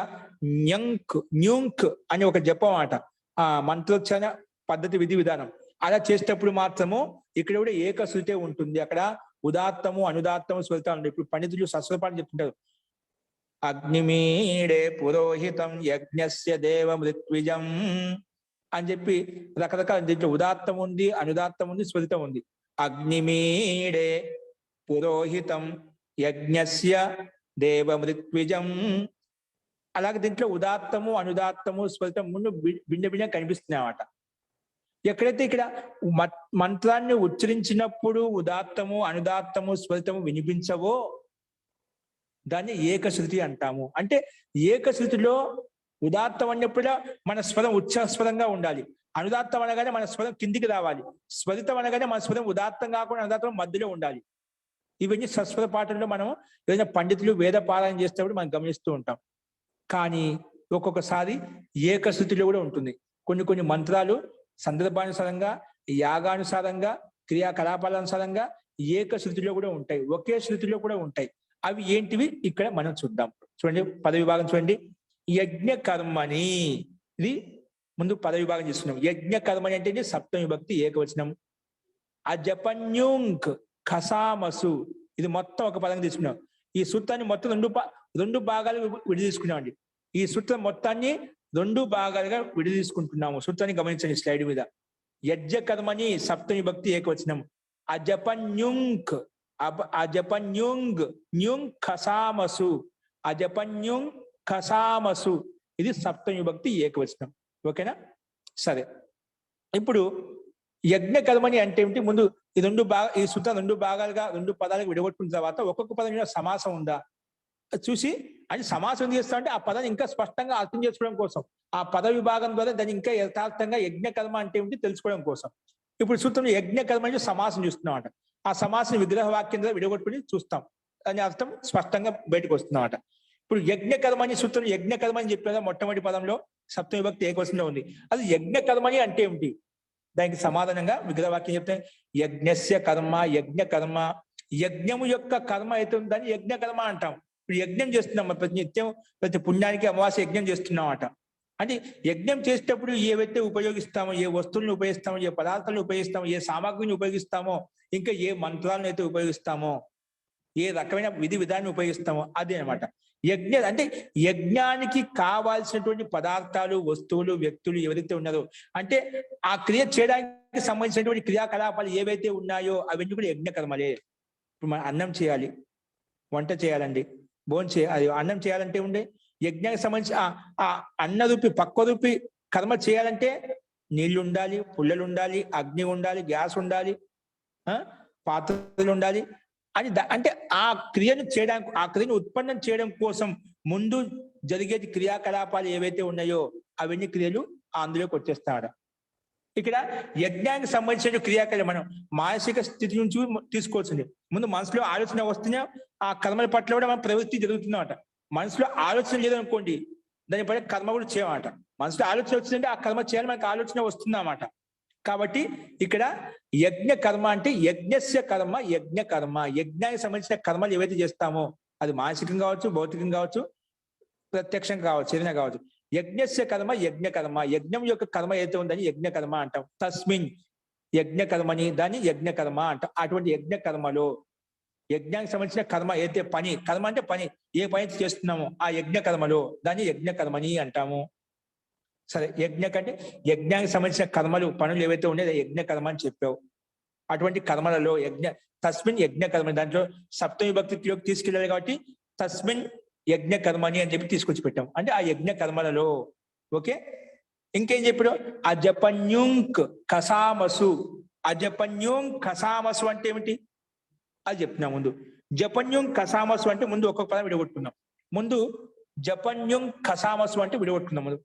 Speaker 1: న్యూంక్ అని ఒక జపం అట, ఆ మంత్రోచ్చారణ పద్ధతి విధి విధానం అలా చేసేటప్పుడు మాత్రము ఇక్కడ కూడా ఏకశృతే ఉంటుంది. అక్కడ ఉదాత్తము అనుదాత్తము స్వరితాలు ఉంటాయి. ఇప్పుడు పండితులు సస్వరపాఠం చెప్తుంటారు, అగ్నిమీడే పురోహితం యజ్ఞస్య దేవ మృత్విజం అని చెప్పి రకరకాల, దీంట్లో ఉదాత్తం ఉంది, అనుదాత్తం ఉంది, స్వరితం ఉంది. అగ్నిమీడే పురోహితం యజ్ఞస్య దేవ మృత్విజం, అలాగే దీంట్లో ఉదాత్తము అనుదాత్తము స్వరితం ముందు భిన్న భిన్న కనిపిస్తున్నాయి అన్నమాట. ఎక్కడైతే ఇక్కడ మంత్రాన్ని ఉచ్చరించినప్పుడు ఉదాత్తము అనుదాత్తము స్వరితము వినిపించవో దాన్ని ఏకశృతి అంటాము. అంటే ఏకశృతిలో ఉదాత్తం అన్నప్పుడు మన స్వరం ఉచ్చస్వరంగా ఉండాలి, అనుదాత్తం అనగానే మన స్వరం కిందికి రావాలి, స్వరితం అనగానే మన స్వరం ఉదాత్తం కాకుండా అనుదాత్తం మధ్యలో ఉండాలి. ఇవన్నీ సస్వర పాఠంలో మనం ఏదైనా పండితులు వేద పారాయణ చేసేటప్పుడు మనం గమనిస్తూ ఉంటాం. కానీ ఒక్కొక్కసారి ఏకశృతిలో కూడా ఉంటుంది. కొన్ని మంత్రాలు సందర్భానుసారంగా, యాగానుసారంగా, క్రియాకలాపాలనుసారంగా ఏకశృతిలో కూడా ఉంటాయి, ఒకే శృతిలో కూడా ఉంటాయి. అవి ఏంటివి ఇక్కడ మనం చూద్దాం. చూడండి పద విభాగం చూడండి. యజ్ఞ కర్మని, ఇది ముందు పద విభాగం చేస్తున్నాం. యజ్ఞ కర్మని అంటే సప్తమి విభక్తి ఏకవచనం. అజపన్యూంక్ ఖసామసు, ఇది మొత్తం ఒక పదంగా తీసుకున్నాం. ఈ సూత్రాన్ని మొత్తం రెండు భాగాలుగా విడదీసుకున్నామండి. ఈ సూత్రం మొత్తాన్ని 2 భాగాలుగా విడదీసుకుంటున్నాము. సూత్రాన్ని గమనించండి స్లైడ్ మీద. యజ్ఞ కర్మని సప్తమి విభక్తి ఏకవచనం. అజపన్యూంక్ న్యూంగ్ ఖసామసు, అజపన్యూంగ్ ఖసామసు, ఇది సప్తమి విభక్తి ఏకవచనం. ఓకేనా? సరే, ఇప్పుడు యజ్ఞ కర్మని అంటే ఏమిటి? ముందు ఈ సూత్రం 2 భాగాలుగా 2 పదాలుగా విడగొట్టుకున్న తర్వాత ఒక్కొక్క పదం మీద సమాసం ఉందా చూసి, అది సమాసం చేస్తా అంటే ఆ పదాన్ని ఇంకా స్పష్టంగా అర్థం చేసుకోవడం కోసం, ఆ పద విభాగం ద్వారా దాన్ని ఇంకా యథార్థంగా యజ్ఞ కర్మ అంటే ఏమిటి తెలుసుకోవడం కోసం ఇప్పుడు సూత్రం యజ్ఞ కర్మ అంటే సమాసం చూస్తున్నాం అట. ఆ సమాసం విగ్రహ వాక్యం ద్వారా విడగొట్టుకుని చూస్తాం, దాని అర్థం స్పష్టంగా బయటకు వస్తుందన్నమాట. ఇప్పుడు యజ్ఞ కర్మని సూత్రం యజ్ఞ కర్మని చెప్పేదా మొట్టమొదటి పదంలో సప్తమి విభక్తి ఏకవచనంలో ఉంది. అది యజ్ఞ కర్మని అంటే ఏమిటి? దానికి సమాధానంగా విగ్రహవాక్యం చెప్తే యజ్ఞస్య కర్మ, యజ్ఞ కర్మ, యజ్ఞము యొక్క కర్మ అయితే దాన్ని యజ్ఞ కర్మ అంటాం. ఇప్పుడు యజ్ఞం చేస్తున్నాం, ప్రతి నిత్యం ప్రతి పుణ్యానికి అమావాస్య యజ్ఞం చేస్తున్నాం అట. అంటే యజ్ఞం చేసేటప్పుడు ఏవైతే ఉపయోగిస్తామో, ఏ వస్తువులను ఉపయోగిస్తామో, ఏ పదార్థాలను ఉపయోగిస్తామో, ఏ సామాగ్రిని ఉపయోగిస్తామో, ఇంకా ఏ మంత్రాలను అయితే ఉపయోగిస్తామో, ఏ రకమైన విధి విధాన్ని ఉపయోగిస్తామో అదే అనమాట యజ్ఞ. అంటే యజ్ఞానికి కావాల్సినటువంటి పదార్థాలు, వస్తువులు, వ్యక్తులు ఎవరైతే ఉన్నారో, అంటే ఆ క్రియ చేయడానికి సంబంధించినటువంటి క్రియాకలాపాలు ఏవైతే ఉన్నాయో అవన్నీ కూడా యజ్ఞ కర్మలే. ఇప్పుడు మనం అన్నం చేయాలి, వంట చేయాలండి, భోజనం చేయాలి. అన్నం చేయాలంటే ఉండే యజ్ఞానికి సంబంధించి ఆ అన్న రూపి పక్వ రూపి కర్మ చేయాలంటే నీళ్లు ఉండాలి, పుల్లలు ఉండాలి, అగ్ని ఉండాలి, గ్యాస్ ఉండాలి, పాత్రలు ఉండాలి అని. అంటే ఆ క్రియను చేయడానికి, ఆ క్రియను ఉత్పన్నం చేయడం కోసం ముందు జరిగేది క్రియాకలాపాలు ఏవైతే ఉన్నాయో అవన్నీ క్రియలు అందులోకి వచ్చేస్తాడు. ఇక్కడ యజ్ఞానికి సంబంధించిన క్రియాకలాపాలు మనం మానసిక స్థితి నుంచి తీసుకోవాల్సింది. ముందు మనసులో ఆలోచన వస్తున్నా ఆ కర్మల పట్ల కూడా మన ప్రవృత్తి జరుగుతుందన్నమాట. మనసులో ఆలోచన లేదనుకోండి దాని పట్ల కర్మ కూడా చేయమాట. మనసులో ఆలోచన వచ్చిందంటే ఆ కర్మ చేయాలి, మనకు ఆలోచన వస్తుందన్నమాట. కాబట్టి ఇక్కడ యజ్ఞ కర్మ అంటే యజ్ఞస్య కర్మ, యజ్ఞ కర్మ, యజ్ఞానికి సంబంధించిన కర్మలు ఏవైతే చేస్తామో అది మానసికం కావచ్చు, భౌతికం కావచ్చు, ప్రత్యక్షం కావచ్చు, ఏదైనా కావచ్చు. యజ్ఞస్య కర్మ, యజ్ఞ కర్మ, యజ్ఞం యొక్క కర్మ ఏదైతే ఉందని యజ్ఞ కర్మ అంటాం. తస్మిన్ యజ్ఞ కర్మని దాన్ని యజ్ఞ కర్మ అంటాం. అటువంటి యజ్ఞ కర్మలో యజ్ఞానికి సంబంధించిన కర్మ ఏదైతే పని, కర్మ అంటే పని, ఏ పని చేస్తున్నామో ఆ యజ్ఞ కర్మలో దాన్ని యజ్ఞ కర్మని అంటాము. సరే, యజ్ఞ కంటే యజ్ఞానికి సంబంధించిన కర్మలు, పనులు ఏవైతే ఉండేది యజ్ఞ కర్మ అని చెప్పావు. అటువంటి కర్మలలో తస్మిన్ యజ్ఞ కర్మ, దాంట్లో సప్తమి విభక్తిలోకి తీసుకెళ్ళాలి కాబట్టి తస్మిన్ యజ్ఞ కర్మని అని చెప్పి తీసుకొచ్చి పెట్టాం. అంటే ఆ యజ్ఞ కర్మలలో ఓకే. ఇంకేం చెప్పాడు? అజపన్యూంక్ ఖసామసు. అజపన్యూంక్ ఖసామసు అంటే ఏమిటి అది చెప్తున్నాం. ముందు జపన్యుం ఖసామసు అంటే ముందు ఒక్కొక్క పదం విడగొట్టుకున్నాం. ముందు జపన్యుం ఖసామసు అంటే విడగొట్టుకున్నాం. ముందు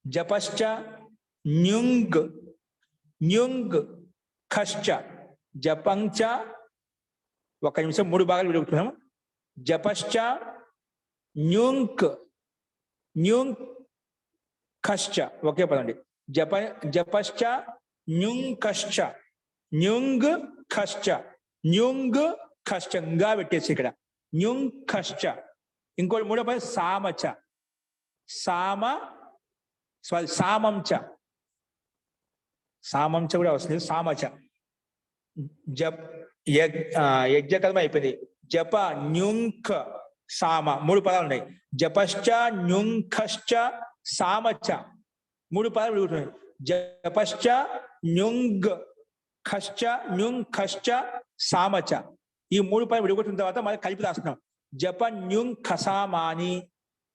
Speaker 1: జపశ్చ న్యుంగ్ న్యుంగ్ ఖశ్చ జపంచ, ఒక నిమిషం 3 భాగాలు విడగొట్టుకున్నాం. జపశ్చ న్యుంక్ న్యుంగ్ ఖశ్చ ఒకే పదం అండి. జపశ్చ న్యుంగ్ ఖశ్చ, న్యుంగ్ ఖశ్చ, న్యుంగ్ ఖశ్చంగా పెట్టేసి ఇక్కడ న్యుంగ్ ఖశ్చ ఇంకోటి మూడో పదం సామచ, సామంచ, సామంచ కూడా వస్తుంది. సామచ యజ్ఞకర్మ అయిపోయింది. జప న్యుంఖ సామ, 3 పదాలు ఉన్నాయి. జపశ్చ న్యుంఖశ్చ సామచ, 3 పదాలు విడుగుతున్నాయి. జపశ్చ న్యుంఖశ్చ సామచ, ఈ 3 పదాలు విడుగుతున్న తర్వాత మనం కలిపి రాస్తున్నాం. జపన్యుంఖసామాని,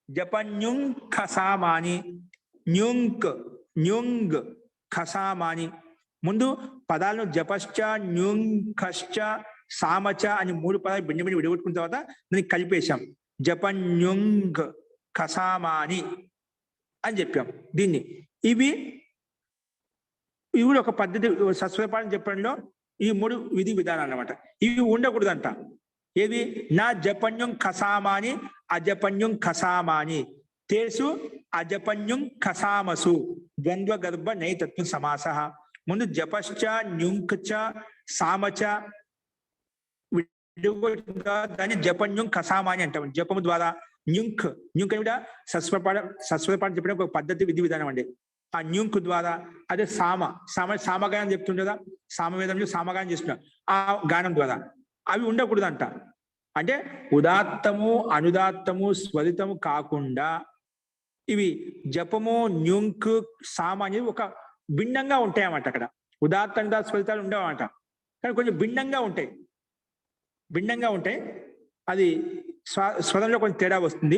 Speaker 1: జపన్యుంఖసామాని, న్యుంగ్ ఖసామాని. ముందు పదాలను జపశ్చ న్యుంఖశ్చ సామచ అని 3 పదాలు భిన్న భిన్న విడగొట్టుకున్న తర్వాత దాన్ని కలిపేశాం. జపన్యుంగ్ ఖసామాని అని చెప్పాం. దీన్ని ఇవి కూడా ఒక పద్ధతి. సస్వరపాఠం చెప్పడంలో ఈ 3 విధి విధానాలు అన్నమాట. ఇవి ఉండకూడదంట. ఏది? నా జపన్యం ఖసామాని అజపన్యం ఖసామాని, తేసు అజపన్యం ఖసామసు, ద్వంద్వ గర్భ నైతత్వ సమాస. ముందు జపశ్చ న్యుంఖచ సామచ దాన్ని జపన్యం ఖసామాని అంటాం. జపము ద్వారా న్యుంఖ్ అని కూడా సస్వరపాఠం చెప్పడం ఒక పద్ధతి, విధి విధానం అండి. ఆ న్యుంఖ్ ద్వారా అదే సామగానం చెప్తుంది కదా, సామవేదంలో సామగానం చేస్తున్నారు. ఆ గానం ద్వారా అవి ఉండకూడదంట. అంటే ఉదాత్తము అనుదాత్తము స్వరితము కాకుండా ఇవి జపము న్యుంఖ్ సామ అనేది ఒక భిన్నంగా ఉంటాయన్నమాట. అక్కడ ఉదాత్త అనుదాత్త స్వరితాలు ఉండవన్నమాట, కానీ కొంచెం భిన్నంగా ఉంటాయి. అది స్వరంలో కొంచెం తేడా వస్తుంది.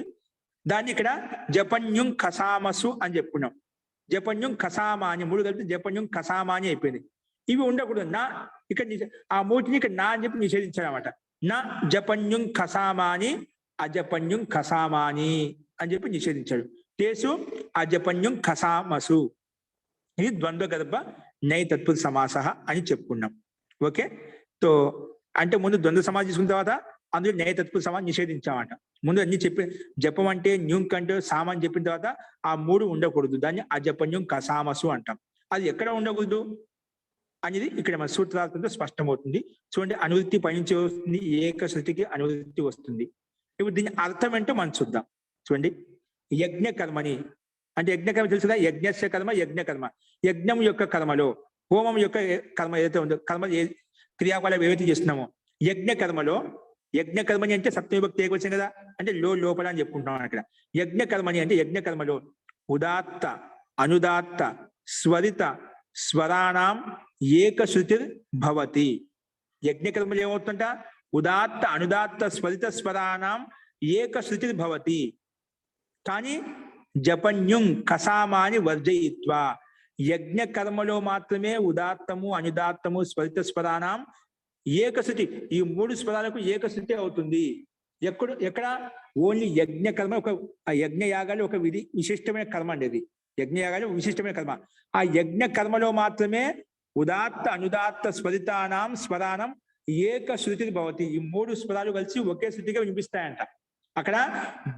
Speaker 1: దాన్ని ఇక్కడ జపన్యుం ఖసామసు అని చెప్పుకున్నాం. జపన్యుం ఖసామాని 3 కలిపి జపన్యుం ఖసామాని అయిపోయింది. ఇవి ఉండకూడదు. నా ఇక్కడ ఆ 3ని ఇక్కడ నా అని చెప్పి నిషేధించాడు అనమాట. నా జపన్యుం ఖసామాని అజపన్యుం ఖసామాని అని చెప్పి నిషేధించాడు. తేసు అజపన్యుం ఖసామసు, ఇది ద్వంద్వ గర్భ నైతత్వ సమాస అని చెప్పుకున్నాం. ఓకే. సో అంటే ముందు ద్వంద్వ సమాసం తీసుకున్న తర్వాత అందులో నైతత్వ సమాసం నిషేధించామట. ముందు అన్ని చెప్పి జపం అంటే న్యూంక్ అంటే సామాన్ చెప్పిన తర్వాత ఆ 3 ఉండకూడదు. దాన్ని అజపన్యం కసామసు అంటాం. అది ఎక్కడ ఉండకూడదు అనేది ఇక్కడ మన సూత్రాలతో స్పష్టమవుతుంది. చూడండి, అనువృత్తి పైనుంచి వస్తుంది, ఏకశృతికి అనువృత్తి వస్తుంది. ఇప్పుడు దీని అర్థం ఏంటో మనం చూద్దాం. చూడండి, యజ్ఞ కర్మని అంటే యజ్ఞకర్మ తెలుసుదా? యజ్ఞస్య కర్మ యజ్ఞకర్మ. యజ్ఞం యొక్క కర్మలో, హోమం యొక్క కర్మ ఏదైతే ఉందో, కర్మ క్రియాకలాపాలు ఏవైతే చేస్తున్నామో యజ్ఞ కర్మని అంటే సప్తమిభక్తి ఏకవచనం కదా, అంటే లోపల అని చెప్పుకుంటున్నాం అక్కడ. యజ్ఞ కర్మని అంటే యజ్ఞ కర్మలో ఉదాత్త అనుదాత్త స్వరిత స్వరాణం ఏకశృతి భవతి. యజ్ఞ కర్మలు ఏమవుతుంట? ఉదాత్త అనుదాత్త స్వరిత స్వరాణం ఏకశృతి భవతి. కానీ జపన్యుం కసామాని వర్జయిత్వా, యజ్ఞ కర్మలో మాత్రమే ఉదాత్తము అనుదాత్తము స్వరిత స్వరాణం ఏకశృతి, ఈ 3 స్వరాలకు ఏకశృతి అవుతుంది. ఎక్కడ ఓన్లీ యజ్ఞ కర్మ, ఒక యజ్ఞ యాగాలు ఒక విశిష్టమైన కర్మ అండి. అది యజ్ఞయాగాలు విశిష్టమైన కర్మ. ఆ యజ్ఞ కర్మలో మాత్రమే ఉదాత్త అనుదాత్త స్వరితానాం స్వరానం ఏకశృతి భవతి. ఈ 3 స్వరాలు కలిసి ఒకే శృతిగా వినిపిస్తాయంట. అక్కడ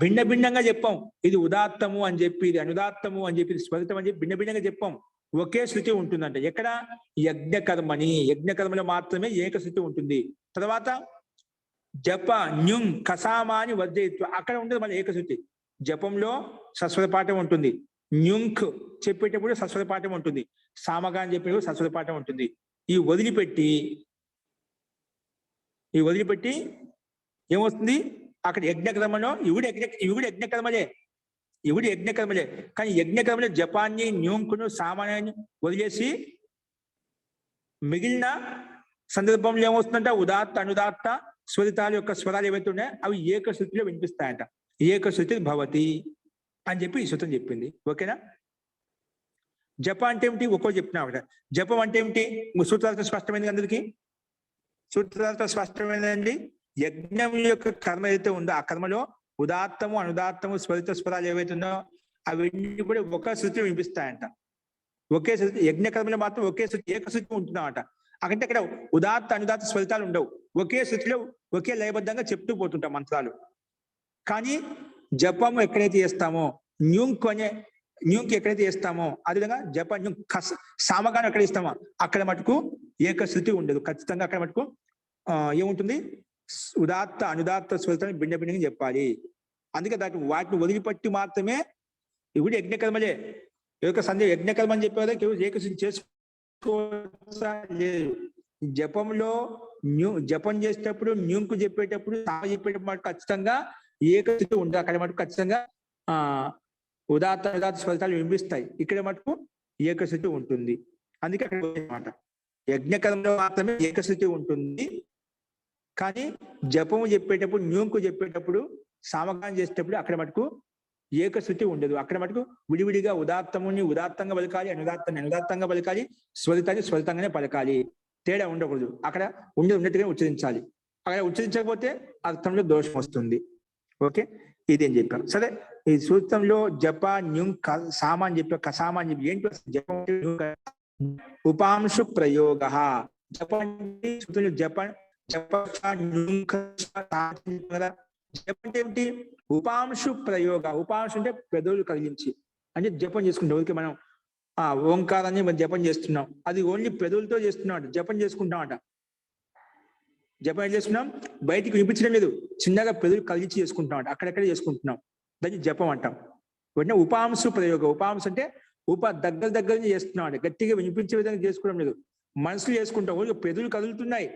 Speaker 1: భిన్న భిన్నంగా చెప్పాం. ఇది ఉదాత్తము అని చెప్పి, ఇది అనుదాత్తము అని చెప్పి, స్వరితం అని చెప్పి భిన్న భిన్నంగా చెప్పాం. ఒకే శృతి ఉంటుందంట. ఎక్కడ? యజ్ఞ కర్మని. యజ్ఞ కర్మలో మాత్రమే ఏకశృతి ఉంటుంది. తర్వాత జప న్యుం కసామాని వర్జయిత్వ, అక్కడ ఉండదు మళ్ళీ ఏకశృతి. జపంలో సస్వర పాఠం ఉంటుంది, న్యుంక్ చెప్పేటప్పుడు సస్వర పాఠం ఉంటుంది, సామగా అని చెప్పేటప్పుడు సస్వర పాఠం ఉంటుంది. ఈ వదిలిపెట్టి ఏమొస్తుంది అక్కడ? యజ్ఞకర్మలో ఇవిడు యజ్ఞకర్మలే, కానీ యజ్ఞకర్మలో జపాన్ని న్యూంకును సామాన్యాన్ని వదిలేసి మిగిలిన సందర్భంలో ఏమవుతుందంట? ఉదాత్త అనుదాత్త స్వరితాల యొక్క స్వరాలు ఏవైతే ఉన్నాయో అవి ఏకశృతిలో వినిపిస్తాయంట. ఏకశృతి భవతి అని చెప్పి ఈ సూత్రం చెప్పింది. ఓకేనా? జప అంటే ఏమిటి? ఒక్కో చెప్పినా ఒకట. జపం అంటే ఏమిటి? సూత్రాలతో స్పష్టమైంది అందరికీ. సూత్రాలతో స్పష్టమైందండి. యజ్ఞం యొక్క కర్మ ఏదైతే ఉందో ఆ కర్మలో ఉదాత్తము అనుదాత్తము స్వరిత స్వరాలు ఏవైతే ఉందో అవన్నీ కూడా ఒక శృతిలో వినిపిస్తాయంట. ఒకే శృతి. యజ్ఞ కర్మలో మాత్రం ఒకే శృతి, ఏకశృతి ఉంటున్నామంట. అకంటే అక్కడ ఉదాత్త అనుదాత్త స్వరితాలు ఉండవు. ఒకే శృతిలో ఒకే లయబద్ధంగా చెప్తూ పోతుంటాం మంత్రాలు. కానీ జపము ఎక్కడైతే చేస్తామో, న్యూంక్ ఎక్కడైతే చేస్తామో, అదేవిధంగా జప సామగానం ఎక్కడ ఇస్తామో అక్కడ మటుకు ఏకశృతి ఉండదు. ఖచ్చితంగా అక్కడ మటుకు ఏముంటుంది? ఉదాత్త అనుదాత్త స్వరితాన్ని భిన్న భిన్నంగా చెప్పాలి. అందుకే వాటిని వదిలిపట్టి మాత్రమే ఇవి యజ్ఞకర్మలే. యొక్క సందేహం యజ్ఞకర్మ అని చెప్పేవారు ఏకశుద్ధి చేసుకోవచ్చా లేదు. జపంలో జపం చేసేటప్పుడు న్యూంకు చెప్పేటప్పుడు చెప్పేటప్పుడు మటు ఖచ్చితంగా ఏకశుద్ధి ఉండదు. అక్కడ మటుకు ఖచ్చితంగా ఉదాత్త స్వరితాలు వినిపిస్తాయి. ఇక్కడ మటుకు ఏకశుద్ధి ఉంటుంది. అందుకే అక్కడ అన్నమాట యజ్ఞకర్మలో మాత్రమే ఏకశుద్ధి ఉంటుంది. కానీ జపము చెప్పేటప్పుడు న్యూంకు చెప్పేటప్పుడు సామగానం చేసేటప్పుడు అక్కడ మటుకు ఏకశృతి ఉండదు. అక్కడ మటుకు విడివిడిగా ఉదాత్తముని ఉదాత్తంగా పలకాలి, అనుదాత్తంగా పలకాలి, స్వరితాన్ని స్వరితంగానే పలకాలి. తేడా ఉండకూడదు. అక్కడ ఉన్నట్టుగానే ఉచ్చరించాలి. అక్కడ ఉచ్చరించకపోతే అర్థంలో దోషం వస్తుంది. ఓకే, ఇదేం చెప్పాం. సరే, ఈ సూత్రంలో జప న్యూం సామ అని చెప్పి కసామ అని చెప్పి ఏంటి జపం ఉపాంశు ప్రయోగ. జపం సూత్రంలో జపం అంటే ఏమిటి? ఉపాంశు ప్రయోగ. ఉపాంశు అంటే పెదవులు కదిలించి అంటే జపం చేసుకుంటాం. ఊరికి మనం ఓంకారాన్ని మనం జపం చేస్తున్నాం, అది ఓన్లీ పెదవులతో చేస్తున్నాం అంట, జపం చేసుకుంటాం అంట. జపం ఏం చేస్తున్నాం? బయటికి వినిపించడం లేదు, చిన్నగా పెదవులు కదిలించి చేసుకుంటాం అంట, అక్కడెక్కడ చేసుకుంటున్నాం, దాన్ని జపం అంటాం. వెంటనే ఉపాంశు ప్రయోగం. ఉపాంశ అంటే దగ్గర చేస్తున్నాం అంట, గట్టిగా వినిపించే విధంగా చేసుకోవడం లేదు, మనసులు చేసుకుంటాం. ఊరికి పెదవులు కదులుతున్నాయి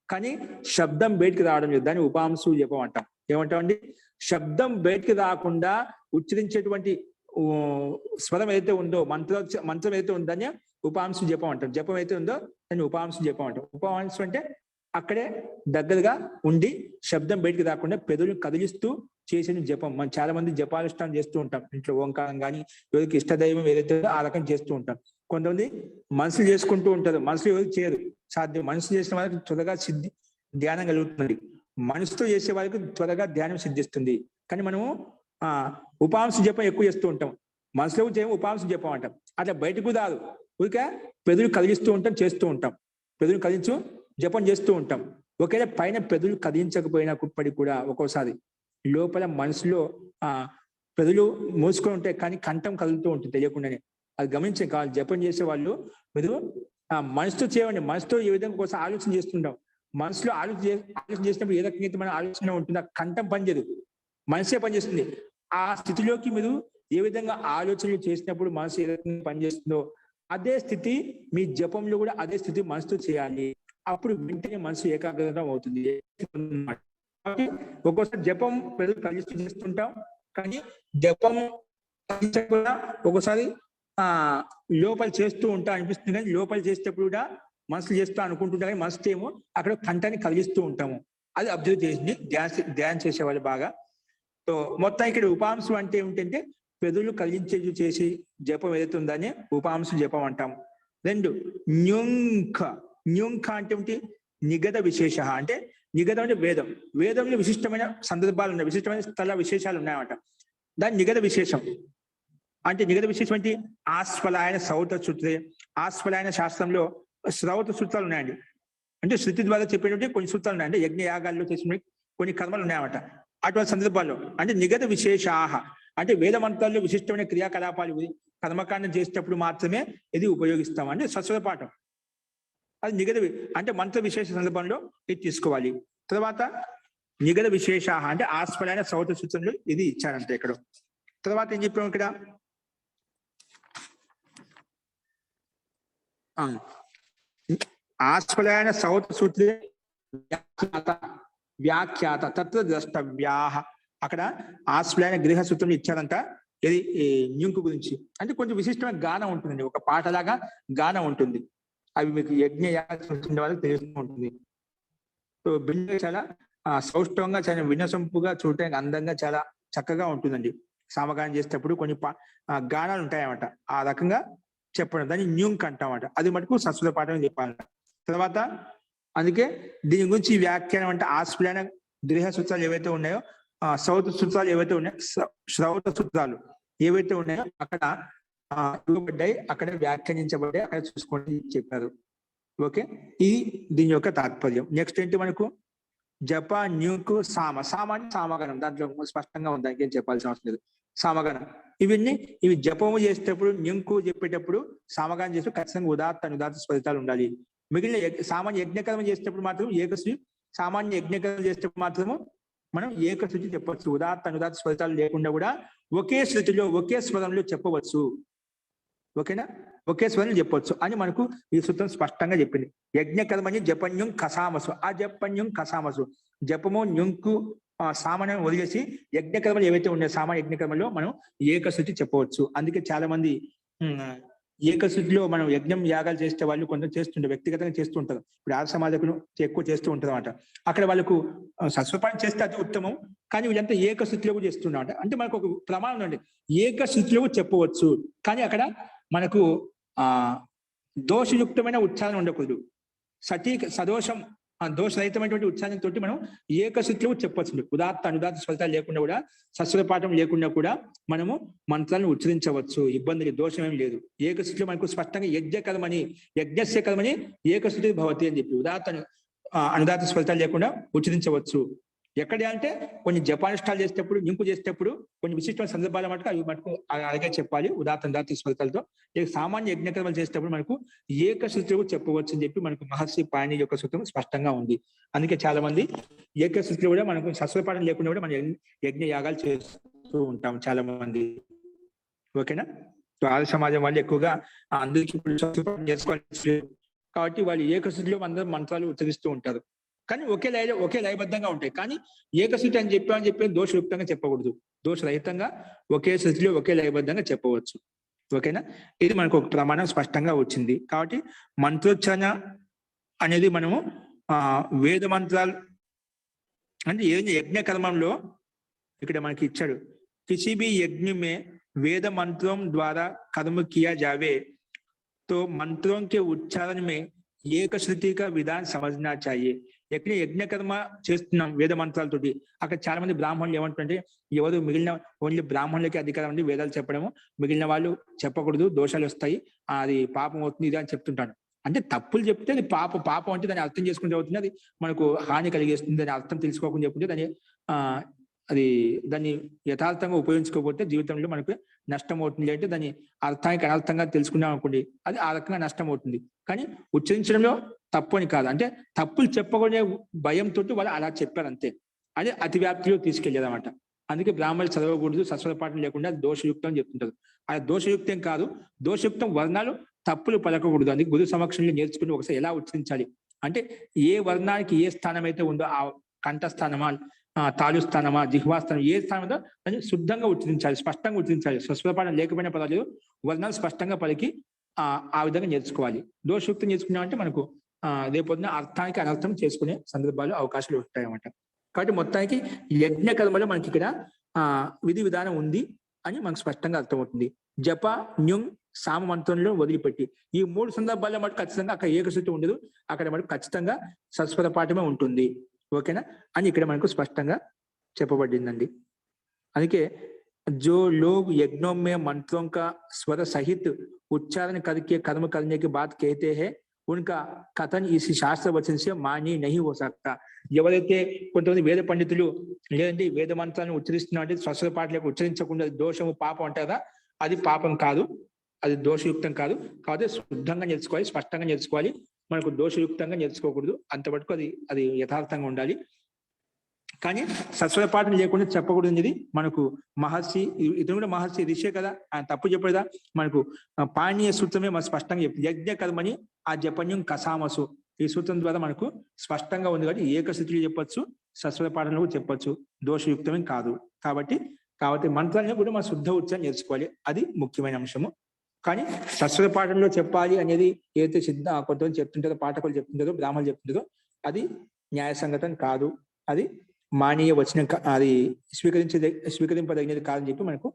Speaker 1: కానీ శబ్దం బయటికి రావడం లేదు, దాన్ని ఉపాంశు జపం అంటాం. ఏమంటామండి? శబ్దం బయటికి రాకుండా ఉచ్చరించేటువంటి స్వరం ఏదైతే ఉందో, మంత్రం ఏదైతే ఉందో దాన్ని ఉపాంశు జపం అంటాం. జపం అయితే ఉందో దాన్ని ఉపాంశు జపం అంటాం. ఉపాంశం అంటే అక్కడే దగ్గరగా ఉండి శబ్దం బయటికి రాకుండా పెదవులను కదిలిస్తూ చేసిన జపం. మనం చాలా మంది జపానుష్ఠానం చేస్తూ ఉంటాం ఇంట్లో, ఓంకారం కానీ ఎవరికి ఇష్టదైవం ఏదైతే ఆ రకం చేస్తూ ఉంటాం. కొంతమంది మనసులు చేసుకుంటూ ఉంటారు, మనసులు ఎవరికి చేయరు, సాధ్యం. మనసు చేసిన వాళ్ళకి త్వరగా ధ్యానం కలుగుతుంది, మనసుతో చేసే వాళ్ళకి త్వరగా ధ్యానం సిద్ధిస్తుంది. కానీ మనము ఉపాంశ జపం ఎక్కువ చేస్తూ ఉంటాం, మనసులో చేయము, ఉపాంశ జపం అంటాం. అట్లా బయటకు రాదు, ఊరికే పెదవులు కదిలిస్తూ ఉంటాం, చేస్తూ ఉంటాం, పెదవులు కదిలించు జపం చేస్తూ ఉంటాం. ఒకవేళ పైన పెదవులు కదిలించకపోయినప్పటికీ కూడా ఒక్కోసారి లోపల మనసులో పెదవులు మూసుకొని ఉంటాయి కానీ కంఠం కదులుతూ ఉంటుంది తెలియకుండానే. అది గమనించే కావాలి జపం చేసే వాళ్ళు. మీరు మనసుతో చేయండి, మనసుతో ఏ విధంగా ఒకసారి ఆలోచన చేస్తుంటాం, మనసులో ఆలోచన చేసినప్పుడు ఏ రకంగా మన ఆలోచన ఉంటుందో కంఠం పనిచేయదు, మనసే పనిచేస్తుంది. ఆ స్థితిలోకి మీరు ఏ విధంగా ఆలోచనలు చేసినప్పుడు మనసు ఏ రకంగా పనిచేస్తుందో అదే స్థితి మీ జపంలో కూడా అదే స్థితి మనసుతో చేయాలి. అప్పుడు వెంటనే మనసు ఏకాగ్రత అవుతుంది. ఒక్కోసారి జపం పెద్దలు కలిసి చేస్తుంటాం కానీ జపం కూడా ఒక్కోసారి లోపల చేస్తూ ఉంటా అనిపిస్తుంది, కానీ లోపల చేసేటప్పుడు కూడా మనసు చేస్తూ అనుకుంటుంటా కానీ మనసు ఏమో అక్కడ కంఠాన్ని కలిగిస్తూ ఉంటాము. అది అబ్జర్వ్ చేసి ధ్యానం చేసేవాళ్ళు బాగా. సో మొత్తం ఇక్కడ ఉపాంశం అంటే ఏమిటంటే పెదవులు కలిగించే చేసి జపం ఏదైతే ఉందని ఉపాంశ జపం అంటాం. రెండు న్యూంఖ. న్యూంఖ అంటే ఏమిటి? నిగద విశేష. అంటే నిగదం అంటే వేదం, వేదంలో విశిష్టమైన సందర్భాలు ఉన్నాయి, విశిష్టమైన స్థల విశేషాలు ఉన్నాయన్నమాట. దాని నిగద విశేషం అంటే నిగద విశేషం అంటే ఆస్ఫలాయన సౌత సూత్రే. ఆస్ఫలాయన శాస్త్రంలో శ్రౌత సూత్రాలు ఉన్నాయండి, అంటే శృతి ద్వారా చెప్పేటువంటి కొన్ని సూత్రాలు ఉన్నాయి, అంటే యజ్ఞ యాగాల్లో చేసిన కొన్ని కర్మలు ఉన్నాయన్నమాట. అటువంటి సందర్భాల్లో అంటే నిగద విశేషాహ అంటే వేద మంత్రాల్లో విశిష్టమైన క్రియాకలాపాలు కర్మకాండం చేసేటప్పుడు మాత్రమే ఇది ఉపయోగిస్తాం. అంటే స్వస్వర పాఠం అది నిగద అంటే మంత్ర విశేష సందర్భంలో ఇది తీసుకోవాలి. తర్వాత నిగద విశేషాహ అంటే ఆస్ఫలైన సౌత సూత్రంలో ఇది ఇచ్చారంటే ఇక్కడ. తర్వాత ఏం చెప్పాము ఇక్కడ? ఆస్ఫలైన సౌత సూత్రే వ్యాఖ్యాత తత్వ ద్రష్టవ్యాహ. అక్కడ ఆస్ఫలైన గృహ సూత్రం ఇచ్చారంట. ఇది న్యూంకు గురించి అంటే కొంచెం విశిష్టమైన గానం ఉంటుందండి, ఒక పాటలాగా గానం ఉంటుంది. అవి మీకు యజ్ఞ యాగ వాళ్ళకి తెలుస్తూ ఉంటుంది. సో బిల్లు చాలా సౌష్ఠవంగా, చాలా వినసొంపుగా, చూడటానికి అందంగా చాలా చక్కగా ఉంటుందండి. సామగానం చేసేటప్పుడు కొన్ని గానాలు ఉంటాయన్నమాట, ఆ రకంగా చెప్పడం దాన్ని న్యూంక్ అంటామట. అది మటుకు సంస్కృత పాఠం చెప్పాలంట. తర్వాత అందుకే దీని గురించి వ్యాఖ్యానం అంటే ఆస్ఫలైన గృహ సూత్రాలు ఏవైతే ఉన్నాయో, సౌత సూత్రాలు ఏవైతే ఉన్నాయో, శ్రౌత సూత్రాలు ఏవైతే ఉన్నాయో అక్కడ ఇవ్వబడ్డాయి, అక్కడ వ్యాఖ్యానించబడ్డాయి, అక్కడ చూసుకోండి చెప్పారు. ఓకే, ఇది దీని యొక్క తాత్పర్యం. నెక్స్ట్ ఏంటి మనకు? జప న్యూకు సామ. సామ అంటే సామగణం, దాంట్లో స్పష్టంగా ఉంది, దానికి ఏం చెప్పాల్సిన అవసరం లేదు. సామగణం ఇవి జపము చేసేటప్పుడు న్యూకు చెప్పేటప్పుడు సామగానం చేస్తే ఖచ్చితంగా ఉదాత్త అనుదాత్త స్వరితాలు ఉండాలి. మిగిలిన సామాన్య యజ్ఞకర్మ చేసేటప్పుడు మాత్రం ఏకశ్రీ, సామాన్య యజ్ఞకర్మ చేసేటప్పుడు మాత్రము మనం ఏకశృతి చెప్పవచ్చు. ఉదాత్త అనుదాత్త స్వరితాలు లేకుండా కూడా ఒకే శృతిలో ఒకే స్వరంలో చెప్పవచ్చు. ఓకేనా? ఒకే స్వరం చెప్పవచ్చు అని మనకు ఈ సూత్రం స్పష్టంగా చెప్పింది. యజ్ఞకర్మని జపన్యం కసామసు, ఆ జపన్యం కసామసు, జపము న్యుంకు సామాన్యం వదిలేసి యజ్ఞకర్మలు ఏవైతే ఉన్నాయో సామాన్య యజ్ఞకర్మలో మనం ఏకశృతి చెప్పవచ్చు. అందుకే చాలా మంది ఏకశృతిలో మనం యజ్ఞం యాగాలు చేసే వాళ్ళు కొంచెం చేస్తుంటారు, వ్యక్తిగతంగా చేస్తూ ఉంటారు. ఇప్పుడు ఆర్య సమాజకులు ఎక్కువ చేస్తూ ఉంటారు అనమాట. అక్కడ వాళ్ళకు సస్వపాఠం చేస్తే అది ఉత్తమం, కానీ వీళ్ళంతా ఏకశృతిలో కూడా చేస్తున్నమాట. అంటే మనకు ఒక ప్రమాణం అండి, ఏకశృతిలో చెప్పవచ్చు, కానీ అక్కడ మనకు దోషయుక్తమైన ఉచ్చారణ ఉండకూడదు. సదోషం దోషరహితమైనటువంటి ఉచ్చారణతో మనం ఏకశృతిలో చెప్పవచ్చు. ఉదాత్త అనుదాత్త స్వరితాలు లేకుండా కూడా, సస్వరపాఠం లేకుండా కూడా మనము మంత్రాలను ఉచ్చరించవచ్చు. ఇబ్బంది లేదు, దోషం ఏమి లేదు. ఏకశృతిలో మనకు స్పష్టంగా యజ్ఞకర్మని యజ్ఞస్య కర్మని ఏకశృతి భవతి అని చెప్పి ఉదాత్త అనుదాత్త స్వరితాలు లేకుండా ఉచ్చరించవచ్చు. ఎక్కడ అంటే కొన్ని జపానుష్ఠాలు చేసేటప్పుడు, నింపు చేసేటప్పుడు కొన్ని విశిష్టమైన సందర్భాల మటుకు అవి మటుకు అలాగే చెప్పాలి ఉదాత్త అనుదాత్త స్వరితాలతో. సామాన్య యజ్ఞకర్మలు చేసేటప్పుడు మనకు ఏకశృతిలో చెప్పవచ్చు అని చెప్పి మనకు మహర్షి పాణిని యొక్క సూత్రం స్పష్టంగా ఉంది. అందుకే చాలా మంది ఏకశృతిలో కూడా మనకు సస్వపాఠం లేకుండా కూడా మనం యజ్ఞ యాగాలు చేస్తూ ఉంటాం చాలా మంది. ఓకేనా? ఆర్య సమాజం వాళ్ళు ఎక్కువగా అందరికీ ఇప్పుడు సస్వపాఠం చేసుకోవాలి కాబట్టి వాళ్ళు ఏకశృతిలో అందరూ మంత్రాలు ఉచ్చరిస్తూ ఉంటారు. కానీ ఒకే లయబద్ధంగా ఉంటాయి. కానీ ఏకశృతి అని చెప్పి దోషయుక్తంగా చెప్పకూడదు. దోషరహితంగా ఒకే శృతిలో ఒకే లయబద్ధంగా చెప్పవచ్చు. ఓకేనా? ఇది మనకు ఒక ప్రమాణం స్పష్టంగా వచ్చింది. కాబట్టి మంత్రోచ్చరణ అనేది మనము వేద మంత్రాలు అంటే యజ్ఞ కర్మంలో ఇక్కడ మనకి ఇచ్చాడు. కిసి భీ యజ్ఞ మే వేద మంత్రం ద్వారా कर्म किया जावे तो मंत्रों के उच्चारण में एक श्रुति का विधान समझना चाहिए. ఎక్కడ యజ్ఞకర్మ చేస్తున్నాం వేద మంత్రాలతోటి, అక్కడ చాలా మంది బ్రాహ్మణులు ఏమంటుంటే ఎవరు మిగిలిన ఓన్లీ బ్రాహ్మణులకి అధికారం అండి వేదాలు చెప్పడము, మిగిలిన వాళ్ళు చెప్పకూడదు, దోషాలు వస్తాయి, అది పాపం అవుతుంది ఇది అని చెప్తుంటాను. అంటే తప్పులు చెప్తే అది పాపం అంటే దాన్ని అర్థం చేసుకుంటే అవుతుంది, అది మనకు హాని కలిగేస్తుంది. దాని అర్థం తెలుసుకోకుండా చెప్తే దాన్ని యథార్థంగా ఉపయోగించుకోకపోతే జీవితంలో మనకు నష్టం అవుతుంది. అంటే దాన్ని అర్థానికి అనర్థంగా తెలుసుకున్నాం అనుకోండి, అది ఆ రకంగా నష్టం అవుతుంది. కానీ ఉచ్చరించడంలో తప్పు అని కాదు, అంటే తప్పులు చెప్పకూడనే భయంతో వాళ్ళు అలా చెప్పారు అంతే. అదే అతివ్యాప్తిలో తీసుకెళ్లేదు అనమాట. అందుకే బ్రాహ్మణులు చదవకూడదు, సస్వరపాఠం లేకుండా దోషయుక్తం అని చెప్తుంటారు. అది దోషయుక్తం కాదు, దోషయుక్తం వర్ణాలు తప్పులు పలకకూడదు. అందుకే గురు సమక్షంలో నేర్చుకుని ఒకసారి ఎలా ఉచ్చరించాలి అంటే ఏ వర్ణానికి ఏ స్థానం అయితే ఉందో ఆ కంఠస్థానమా, తాలు స్థానమా, జిహ్వాస్థానం ఏ స్థానంలో దాన్ని శుద్ధంగా ఉచ్చరించాలి, స్పష్టంగా ఉచ్చరించాలి. స్వస్వరపాఠం లేకపోయినా పర్వాలేదు, వర్ణాలు స్పష్టంగా పలికి ఆ విధంగా నేర్చుకోవాలి. దోషయుక్తం నేర్చుకున్నామంటే మనకు రేపొద్దున అర్థానికి అనర్థం చేసుకునే సందర్భాలు అవకాశాలు ఉంటాయన్నమాట. కాబట్టి మొత్తానికి యజ్ఞ కర్మలో మనకి ఇక్కడ విధి విధానం ఉంది అని మనకు స్పష్టంగా అర్థమవుతుంది. జప న్యుంగ్ సామ మంత్రంలో వదిలిపెట్టి ఈ 3 సందర్భాల్లో మటు ఖచ్చితంగా అక్కడ ఏకశృతి ఉండదు, అక్కడ మనకు ఖచ్చితంగా సస్వర పాఠమే ఉంటుంది. ఓకేనా అని ఇక్కడ మనకు స్పష్టంగా చెప్పబడిందండి. అందుకే जो लोग यज्ञों में मंत्रों का स्वर सहित उच्चारण करके कर्म करने की बात कहते हैं उनका कथन इस शास्त्र वचन से मान्य नहीं हो सकता. ఎవరైతే కొంతమంది వేద పండితులు లేదండి వేద మంత్రాలను ఉచ్చరిస్తున్నట్టు స్వస్వర పాటలకు ఉచ్చరించకుండా దోషము పాపం అంటారా, అది పాపం కాదు, అది దోషయుక్తం కాదు. కాబట్టి శుద్ధంగా నేర్చుకోవాలి, స్పష్టంగా నేర్చుకోవాలి. మనకు దోషయుక్తంగా నేర్చుకోకూడదు, అంతవరకు అది యథార్థంగా ఉండాలి. కానీ సస్వర పాఠం లేకుండా చెప్పకూడదు అనేది మనకు మహర్షి, ఇతను కూడా మహర్షి ఋషే కదా, ఆయన తప్పు చెప్పలేదా? మనకు పాణీయ సూత్రమే మన స్పష్టంగా చెప్తుంది. యజ్ఞ కర్మని ఆ జపన్యం కసామసు, ఈ సూత్రం ద్వారా మనకు స్పష్టంగా ఉంది. కాబట్టి ఏకశృతిలో చెప్పొచ్చు, సస్వర పాఠంలో కూడా చెప్పొచ్చు, దోషయుక్తమే కాదు. కాబట్టి మంత్రాలను కూడా మన శుద్ధ ఉచ్చారణ నేర్చుకోవాలి, అది ముఖ్యమైన అంశము. కానీ సస్వర పాఠంలో చెప్పాలి అనేది ఏదైతే కొంతమంది చెప్తుంటారో, పాఠకులు చెప్తుంటారో, బ్రాహ్మణులు చెప్తుంటారో అది న్యాయసంగతం కాదు, అది మానీయ వచనం, అది స్వీకరింపదగినది కాదని చెప్పి మనకు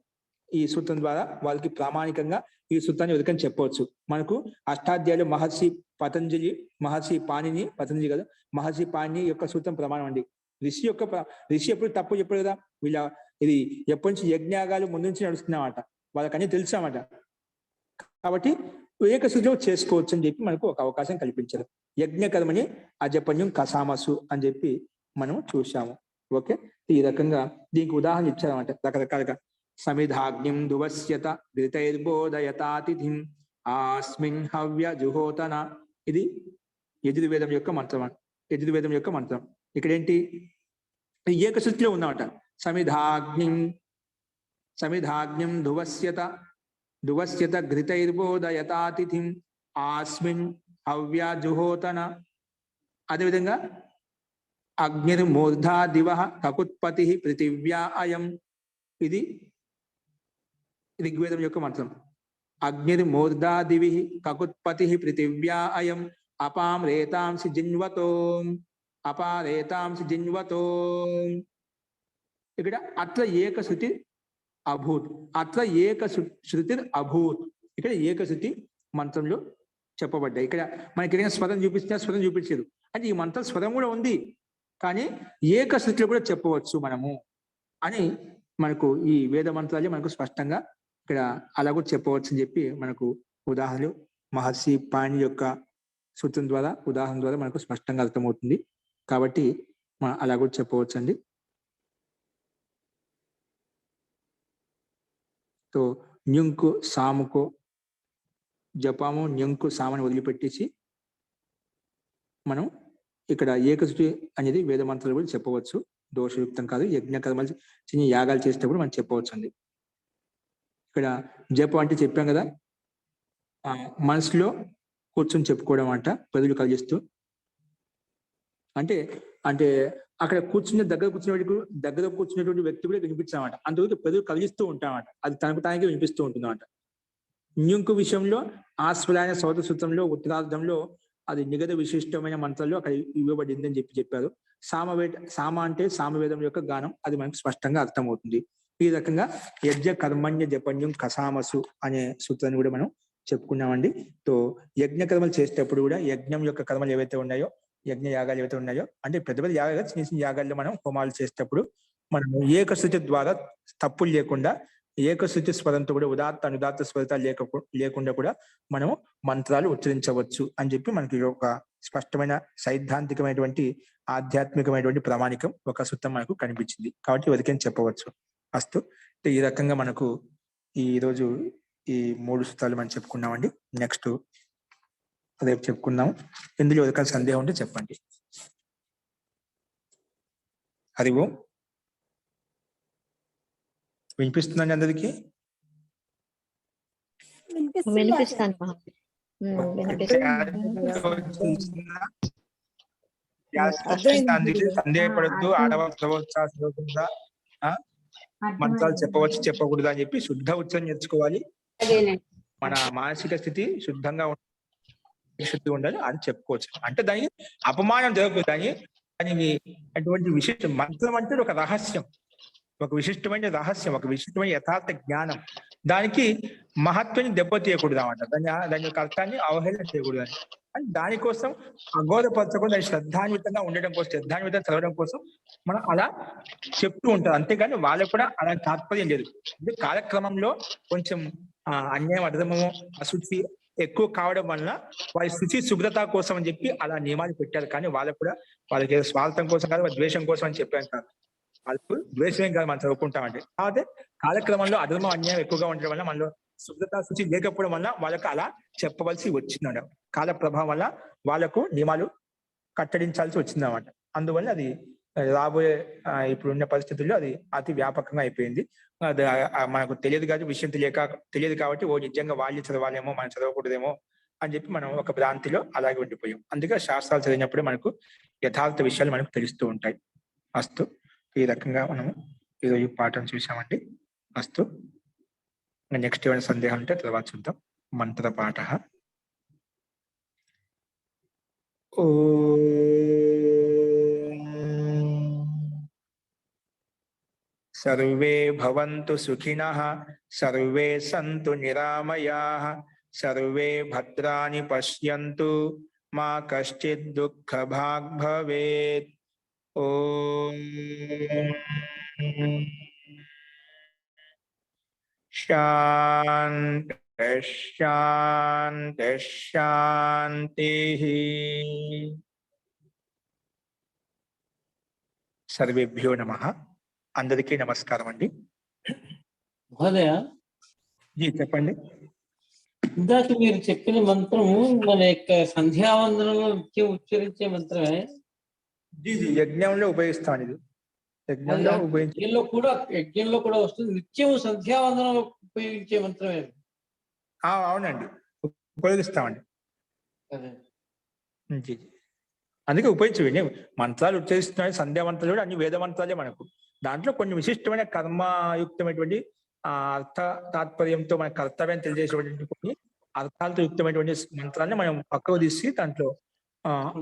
Speaker 1: ఈ సూత్రం ద్వారా వాళ్ళకి ప్రామాణికంగా ఈ సూత్రాన్ని వెతకని చెప్పవచ్చు. మనకు అష్టాధ్యాయులు మహర్షి పతంజలి కదా, మహర్షి పాణిని యొక్క సూత్రం ప్రమాణం అండి. ఋషి ఎప్పుడు తప్పు చెప్పారు కదా, ఇది ఎప్పటి నుంచి యజ్ఞాగాలు ముందు నుంచి నడుస్తున్నామట, వాళ్ళకన్నీ తెలుసామట. కాబట్టి ఏకశృతిలో చేసుకోవచ్చు అని చెప్పి మనకు ఒక అవకాశం కల్పించారు. యజ్ఞ కర్మని అజపన్యం కసామసు అని చెప్పి మనం చూసాము. ఓకే, ఈ రకంగా దీనికి ఉదాహరణ ఇచ్చారన్నమాట రకరకాలుగా. సమిధాగ్నిం దువస్యత ధృతైర్బోధయతాతిథిం ఆస్మిన్ హవ్య జుహోతన, ఇది యజుర్వేదం యొక్క మంత్రం. ఇక్కడ ఏంటి, ఏకశృతిలో ఉందన్నమాట. సమిధాగ్నిం ధువస్యత ఘృతైర్బోధయతాతిథిం ఆస్మిన్ హవ్యాజుహోతన. అదేవిధంగా అగ్నిర్మూర్ధా దివః కకుత్పతి పృథివ్యా అయం. ఇది ఋగ్వేదం యొక్క మంత్రం. అగ్నిర్మూర్ధా దివి కకుత్పతి పృథివ్యా అయం అపాం రేతాంసి జిన్వతోం అపారేతాంసి జిన్వతోం. ఇక్కడ అత్ర ఏకశృతి అభూత్, అత్ర ఏకశృతి అభూత్. ఇక్కడ ఏకశృతి మంత్రంలో చెప్పబడ్డాయి. ఇక్కడ మనకి ఏదైనా స్వరం చూపిస్తే స్వరం చూపించదు. అంటే ఈ మంత్రం స్వరం కూడా ఉంది, కానీ ఏకశృతిలో కూడా చెప్పవచ్చు మనము అని మనకు ఈ వేద మంత్రాలే మనకు స్పష్టంగా ఇక్కడ అలా కూడా చెప్పవచ్చు అని చెప్పి మనకు ఉదాహరణలు మహర్షి పాణి యొక్క సూత్రం ద్వారా, ఉదాహరణ ద్వారా మనకు స్పష్టంగా అర్థమవుతుంది. కాబట్టి మనం అలా కూడా చెప్పవచ్చు అండి. తో న్యుంకు సాముకో జపాము న్యుంకు సామని వదిలిపెట్టేసి మనం ఇక్కడ ఏకశృతి అనేది వేద మంత్రాలు కూడా చెప్పవచ్చు. దోషయుక్తం కాదు. యజ్ఞ కర్మలు చిన్న యాగాలు చేసేటప్పుడు మనం చెప్పవచ్చు అండి. ఇక్కడ జపం అంటే చెప్పాం కదా, మనసులో కూర్చొని చెప్పుకోవడం అంట, పెదవులు కలిగిస్తూ. అంటే అంటే అక్కడ దగ్గర కూర్చున్నటువంటి వ్యక్తి కూడా వినిపించామట. అందుకు పెదవులు కలిగిస్తూ ఉంటామట. అది తనకు తానికి వినిపిస్తూ ఉంటుందన్నమాట. న్యుంకు విషయంలో ఆస్ఫలాయన సౌత సూత్రంలో ఉత్తరార్థంలో అది నిగద విశిష్టమైన మంత్రాల్లో అక్కడ ఇవ్వబడింది అని చెప్పారు. సామ అంటే సామవేదం యొక్క గానం, అది మనకు స్పష్టంగా అర్థమవుతుంది. ఈ రకంగా యజ్ఞ కర్మణ్య జపన్యం కసామసు అనే సూత్రాన్ని కూడా మనం చెప్పుకున్నామండి. తో యజ్ఞ కర్మలు చేసేటప్పుడు కూడా యజ్ఞం యొక్క కర్మలు ఏవైతే ఉన్నాయో, యజ్ఞ యాగాలు ఏవైతే ఉన్నాయో, అంటే పెద్ద పెద్ద యాగాలు, చిన్న చిన్న యాగాల్లో మనం హోమాలు చేసేటప్పుడు మనం ఏకశృతి ద్వారా తప్పులు లేకుండా, ఏకశృతి స్వరంతో కూడా ఉదాత్త అనుదాత్త స్వరితాలు లేకుండా కూడా మనము మంత్రాలు ఉచ్చరించవచ్చు అని చెప్పి మనకి ఒక స్పష్టమైన సైద్ధాంతికమైనటువంటి ఆధ్యాత్మికమైనటువంటి ప్రామాణికం ఒక సూత్రం మనకు కనిపించింది. కాబట్టి ఎవరికైనా చెప్పవచ్చు. అస్తు. ఈ రకంగా మనకు ఈ రోజు ఈ 3 సూత్రాలు మనం చెప్పుకున్నామండి. నెక్స్ట్ రేపు చెప్పుకుందాము. ఇందులో ఎవరికైనా సందేహం ఉంటే చెప్పండి. హరి ఓం. వినిపిస్తుందండి అందరికి?
Speaker 3: వినిపిస్తాను.
Speaker 1: అందుకే సందేహపడద్దు. ఆడవచ్చా మంత్రాలు చెప్పవచ్చు చెప్పకూడదు అని చెప్పి శుద్ధ ఉచ్చరణ నేర్చుకోవాలి. మన మానసిక స్థితి శుద్ధంగా ఉండాలి అని చెప్పుకోవచ్చు. అంటే దాని అపమానం జరగదు. దాని అటువంటి విశిష్ట మంత్రం అంటే ఒక రహస్యం, ఒక విశిష్టమైన రహస్యం, ఒక విశిష్టమైన యథార్థ జ్ఞానం. దానికి మహత్వాన్ని దెబ్బతీయకూడదు అన్నమాట. దాని యొక్క అర్థాన్ని అవహేళన చేయకూడదు అని దానికోసం అగౌరవపరచకుండా దాని శ్రద్ధాన్వితంగా ఉండడం కోసం, శ్రద్ధాన్వితంగా చదవడం కోసం మనం అలా చెప్తూ ఉంటాం. అంతేగాని వాళ్ళకు కూడా అలాంటి తాత్పర్యం లేదు. అంటే కాలక్రమంలో కొంచెం అన్యాయం, అధర్మము, అశుచి ఎక్కువ కావడం వల్ల వారి శుచి శుభ్రత కోసం అని చెప్పి అలా నియమాలు పెట్టారు. కానీ వాళ్ళకు కూడా వాళ్ళకి స్వార్థం కోసం కాదు, వాళ్ళ ద్వేషం కోసం అని చెప్పాను కాదు. వాళ్ళకు ద్వేషమేం కాదు, మనం చదువుకుంటామంటే. కాకపోతే కాలక్రమంలో అధర్మం, అన్యాయం ఎక్కువగా ఉండడం వల్ల, మనలో శుభ్రత శుచి లేకపోవడం వల్ల వాళ్ళకు అలా చెప్పవలసి వచ్చిందన్నమాట. కాల ప్రభావం వల్ల వాళ్ళకు నియమాలు కట్టడించాల్సి వచ్చిందన్నమాట. అందువల్ల అది రాబోయే ఇప్పుడున్న పరిస్థితుల్లో అది అతి వ్యాపకంగా అయిపోయింది. అది మనకు తెలియదు కాదు, విషయం తెలియదు కాబట్టి ఓ నిజంగా వాళ్ళు చదవాలేమో, మనం చదవకూడదేమో అని చెప్పి మనం ఒక భ్రాంతిలో అలాగే ఉండిపోయాం. అందుకే శాస్త్రాలు చదివినప్పుడు మనకు యథార్థ విషయాలు మనకు తెలుస్తూ ఉంటాయి. అస్తు. ఈ రకంగా మనము ఈరోజు పాఠం చూసామండి. అస్తు. నెక్స్ట్ ఏమైనా సందేహం ఉంటే తర్వాత చూద్దాం. మంత్ర పాఠ. సర్వే భవంతు సుఖినః, సర్వే సంతు నిరామయాః, సర్వే భద్రాణి పశ్యంతు, మా కశ్చిత్ దుఃఖభాగ్ భవేత్. ఓం శాంతి శాంతి శాంతిః. సర్వేభ్యో నమః. అందరికీ నమస్కారం అండి.
Speaker 5: మహోదయ,
Speaker 1: చెప్పండి.
Speaker 5: ఇందాక మీరు చెప్పిన మంత్రము మన యొక్క సంధ్యావందనంలో నిత్యం ఉచ్చరించే మంత్రమే?
Speaker 1: యజ్ఞంలో ఉపయోగిస్తాను ఇది. యజ్ఞంలో ఉపయోగించే
Speaker 5: యజ్ఞంలో కూడా వస్తుంది. నిత్యం సంధ్యావందనంలో ఉపయోగించే మంత్రమే.
Speaker 1: అవునండి, ఉపయోగిస్తామండి.
Speaker 5: అదే.
Speaker 1: జీ. అందుకే ఉపయోగించండి మంత్రాలు ఉచ్చరిస్తున్నాయి. సంధ్యా మంత్రాలు కూడా అన్ని వేద మంత్రాలే మనకు. దాంట్లో కొన్ని విశిష్టమైన కర్మయుక్తమైనటువంటి అర్థ తాత్పర్యంతో మన కర్తవ్యం తెలియజేసేటువంటి కొన్ని అర్థాలతో యుక్తమైనటువంటి మంత్రాన్ని మనం పక్కకు తీసి దాంట్లో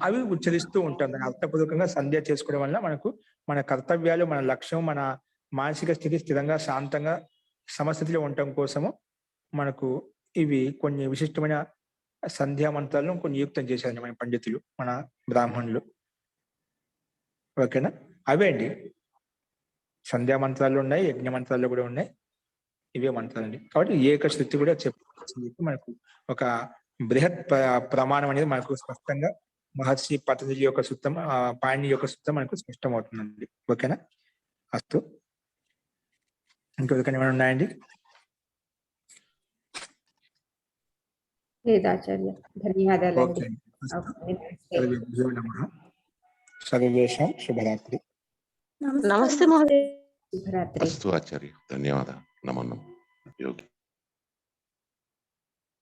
Speaker 1: అవి ఉచ్చరిస్తూ ఉంటాం. దాని అర్థపూర్వకంగా సంధ్య చేసుకోవడం వల్ల మనకు మన కర్తవ్యాలు, మన లక్ష్యం, మన మానసిక స్థితి స్థిరంగా శాంతంగా సమస్థితిలో ఉండటం కోసము మనకు ఇవి కొన్ని విశిష్టమైన సంధ్యా మంత్రాలను కొన్ని నియుక్తం చేశారండి మన పండితులు, మన బ్రాహ్మణులు. ఓకేనా? అవే అండి సంధ్యా మంత్రాలు ఉన్నాయి, యజ్ఞ మంత్రాల్లో కూడా ఉన్నాయి. ఇవే మంత్రాలండి. కాబట్టి ఏకశృతి కూడా చెప్పి మనకు ఒక బృహత్ ప్రమాణం అనేది మనకు స్పష్టంగా మహర్షి పతంజలి యొక్క సూత్రం, పాణిని యొక్క సూత్రం మనకు స్పష్టం అవుతుందండి. ఓకేనా? అస్తు. ఇంకొకటి ఏమైనా ఉన్నాయండి?
Speaker 3: లేదాచార్య, ధన్యవాదాలండి.
Speaker 1: ఓకే. సర్వేషాం శుభరాత్రి.
Speaker 3: నమస్తే మహోదయ. శుభరాత్రి.
Speaker 6: అస్తు ఆచార్య, ధన్యవాదాలు. నమో నమః. యోగి.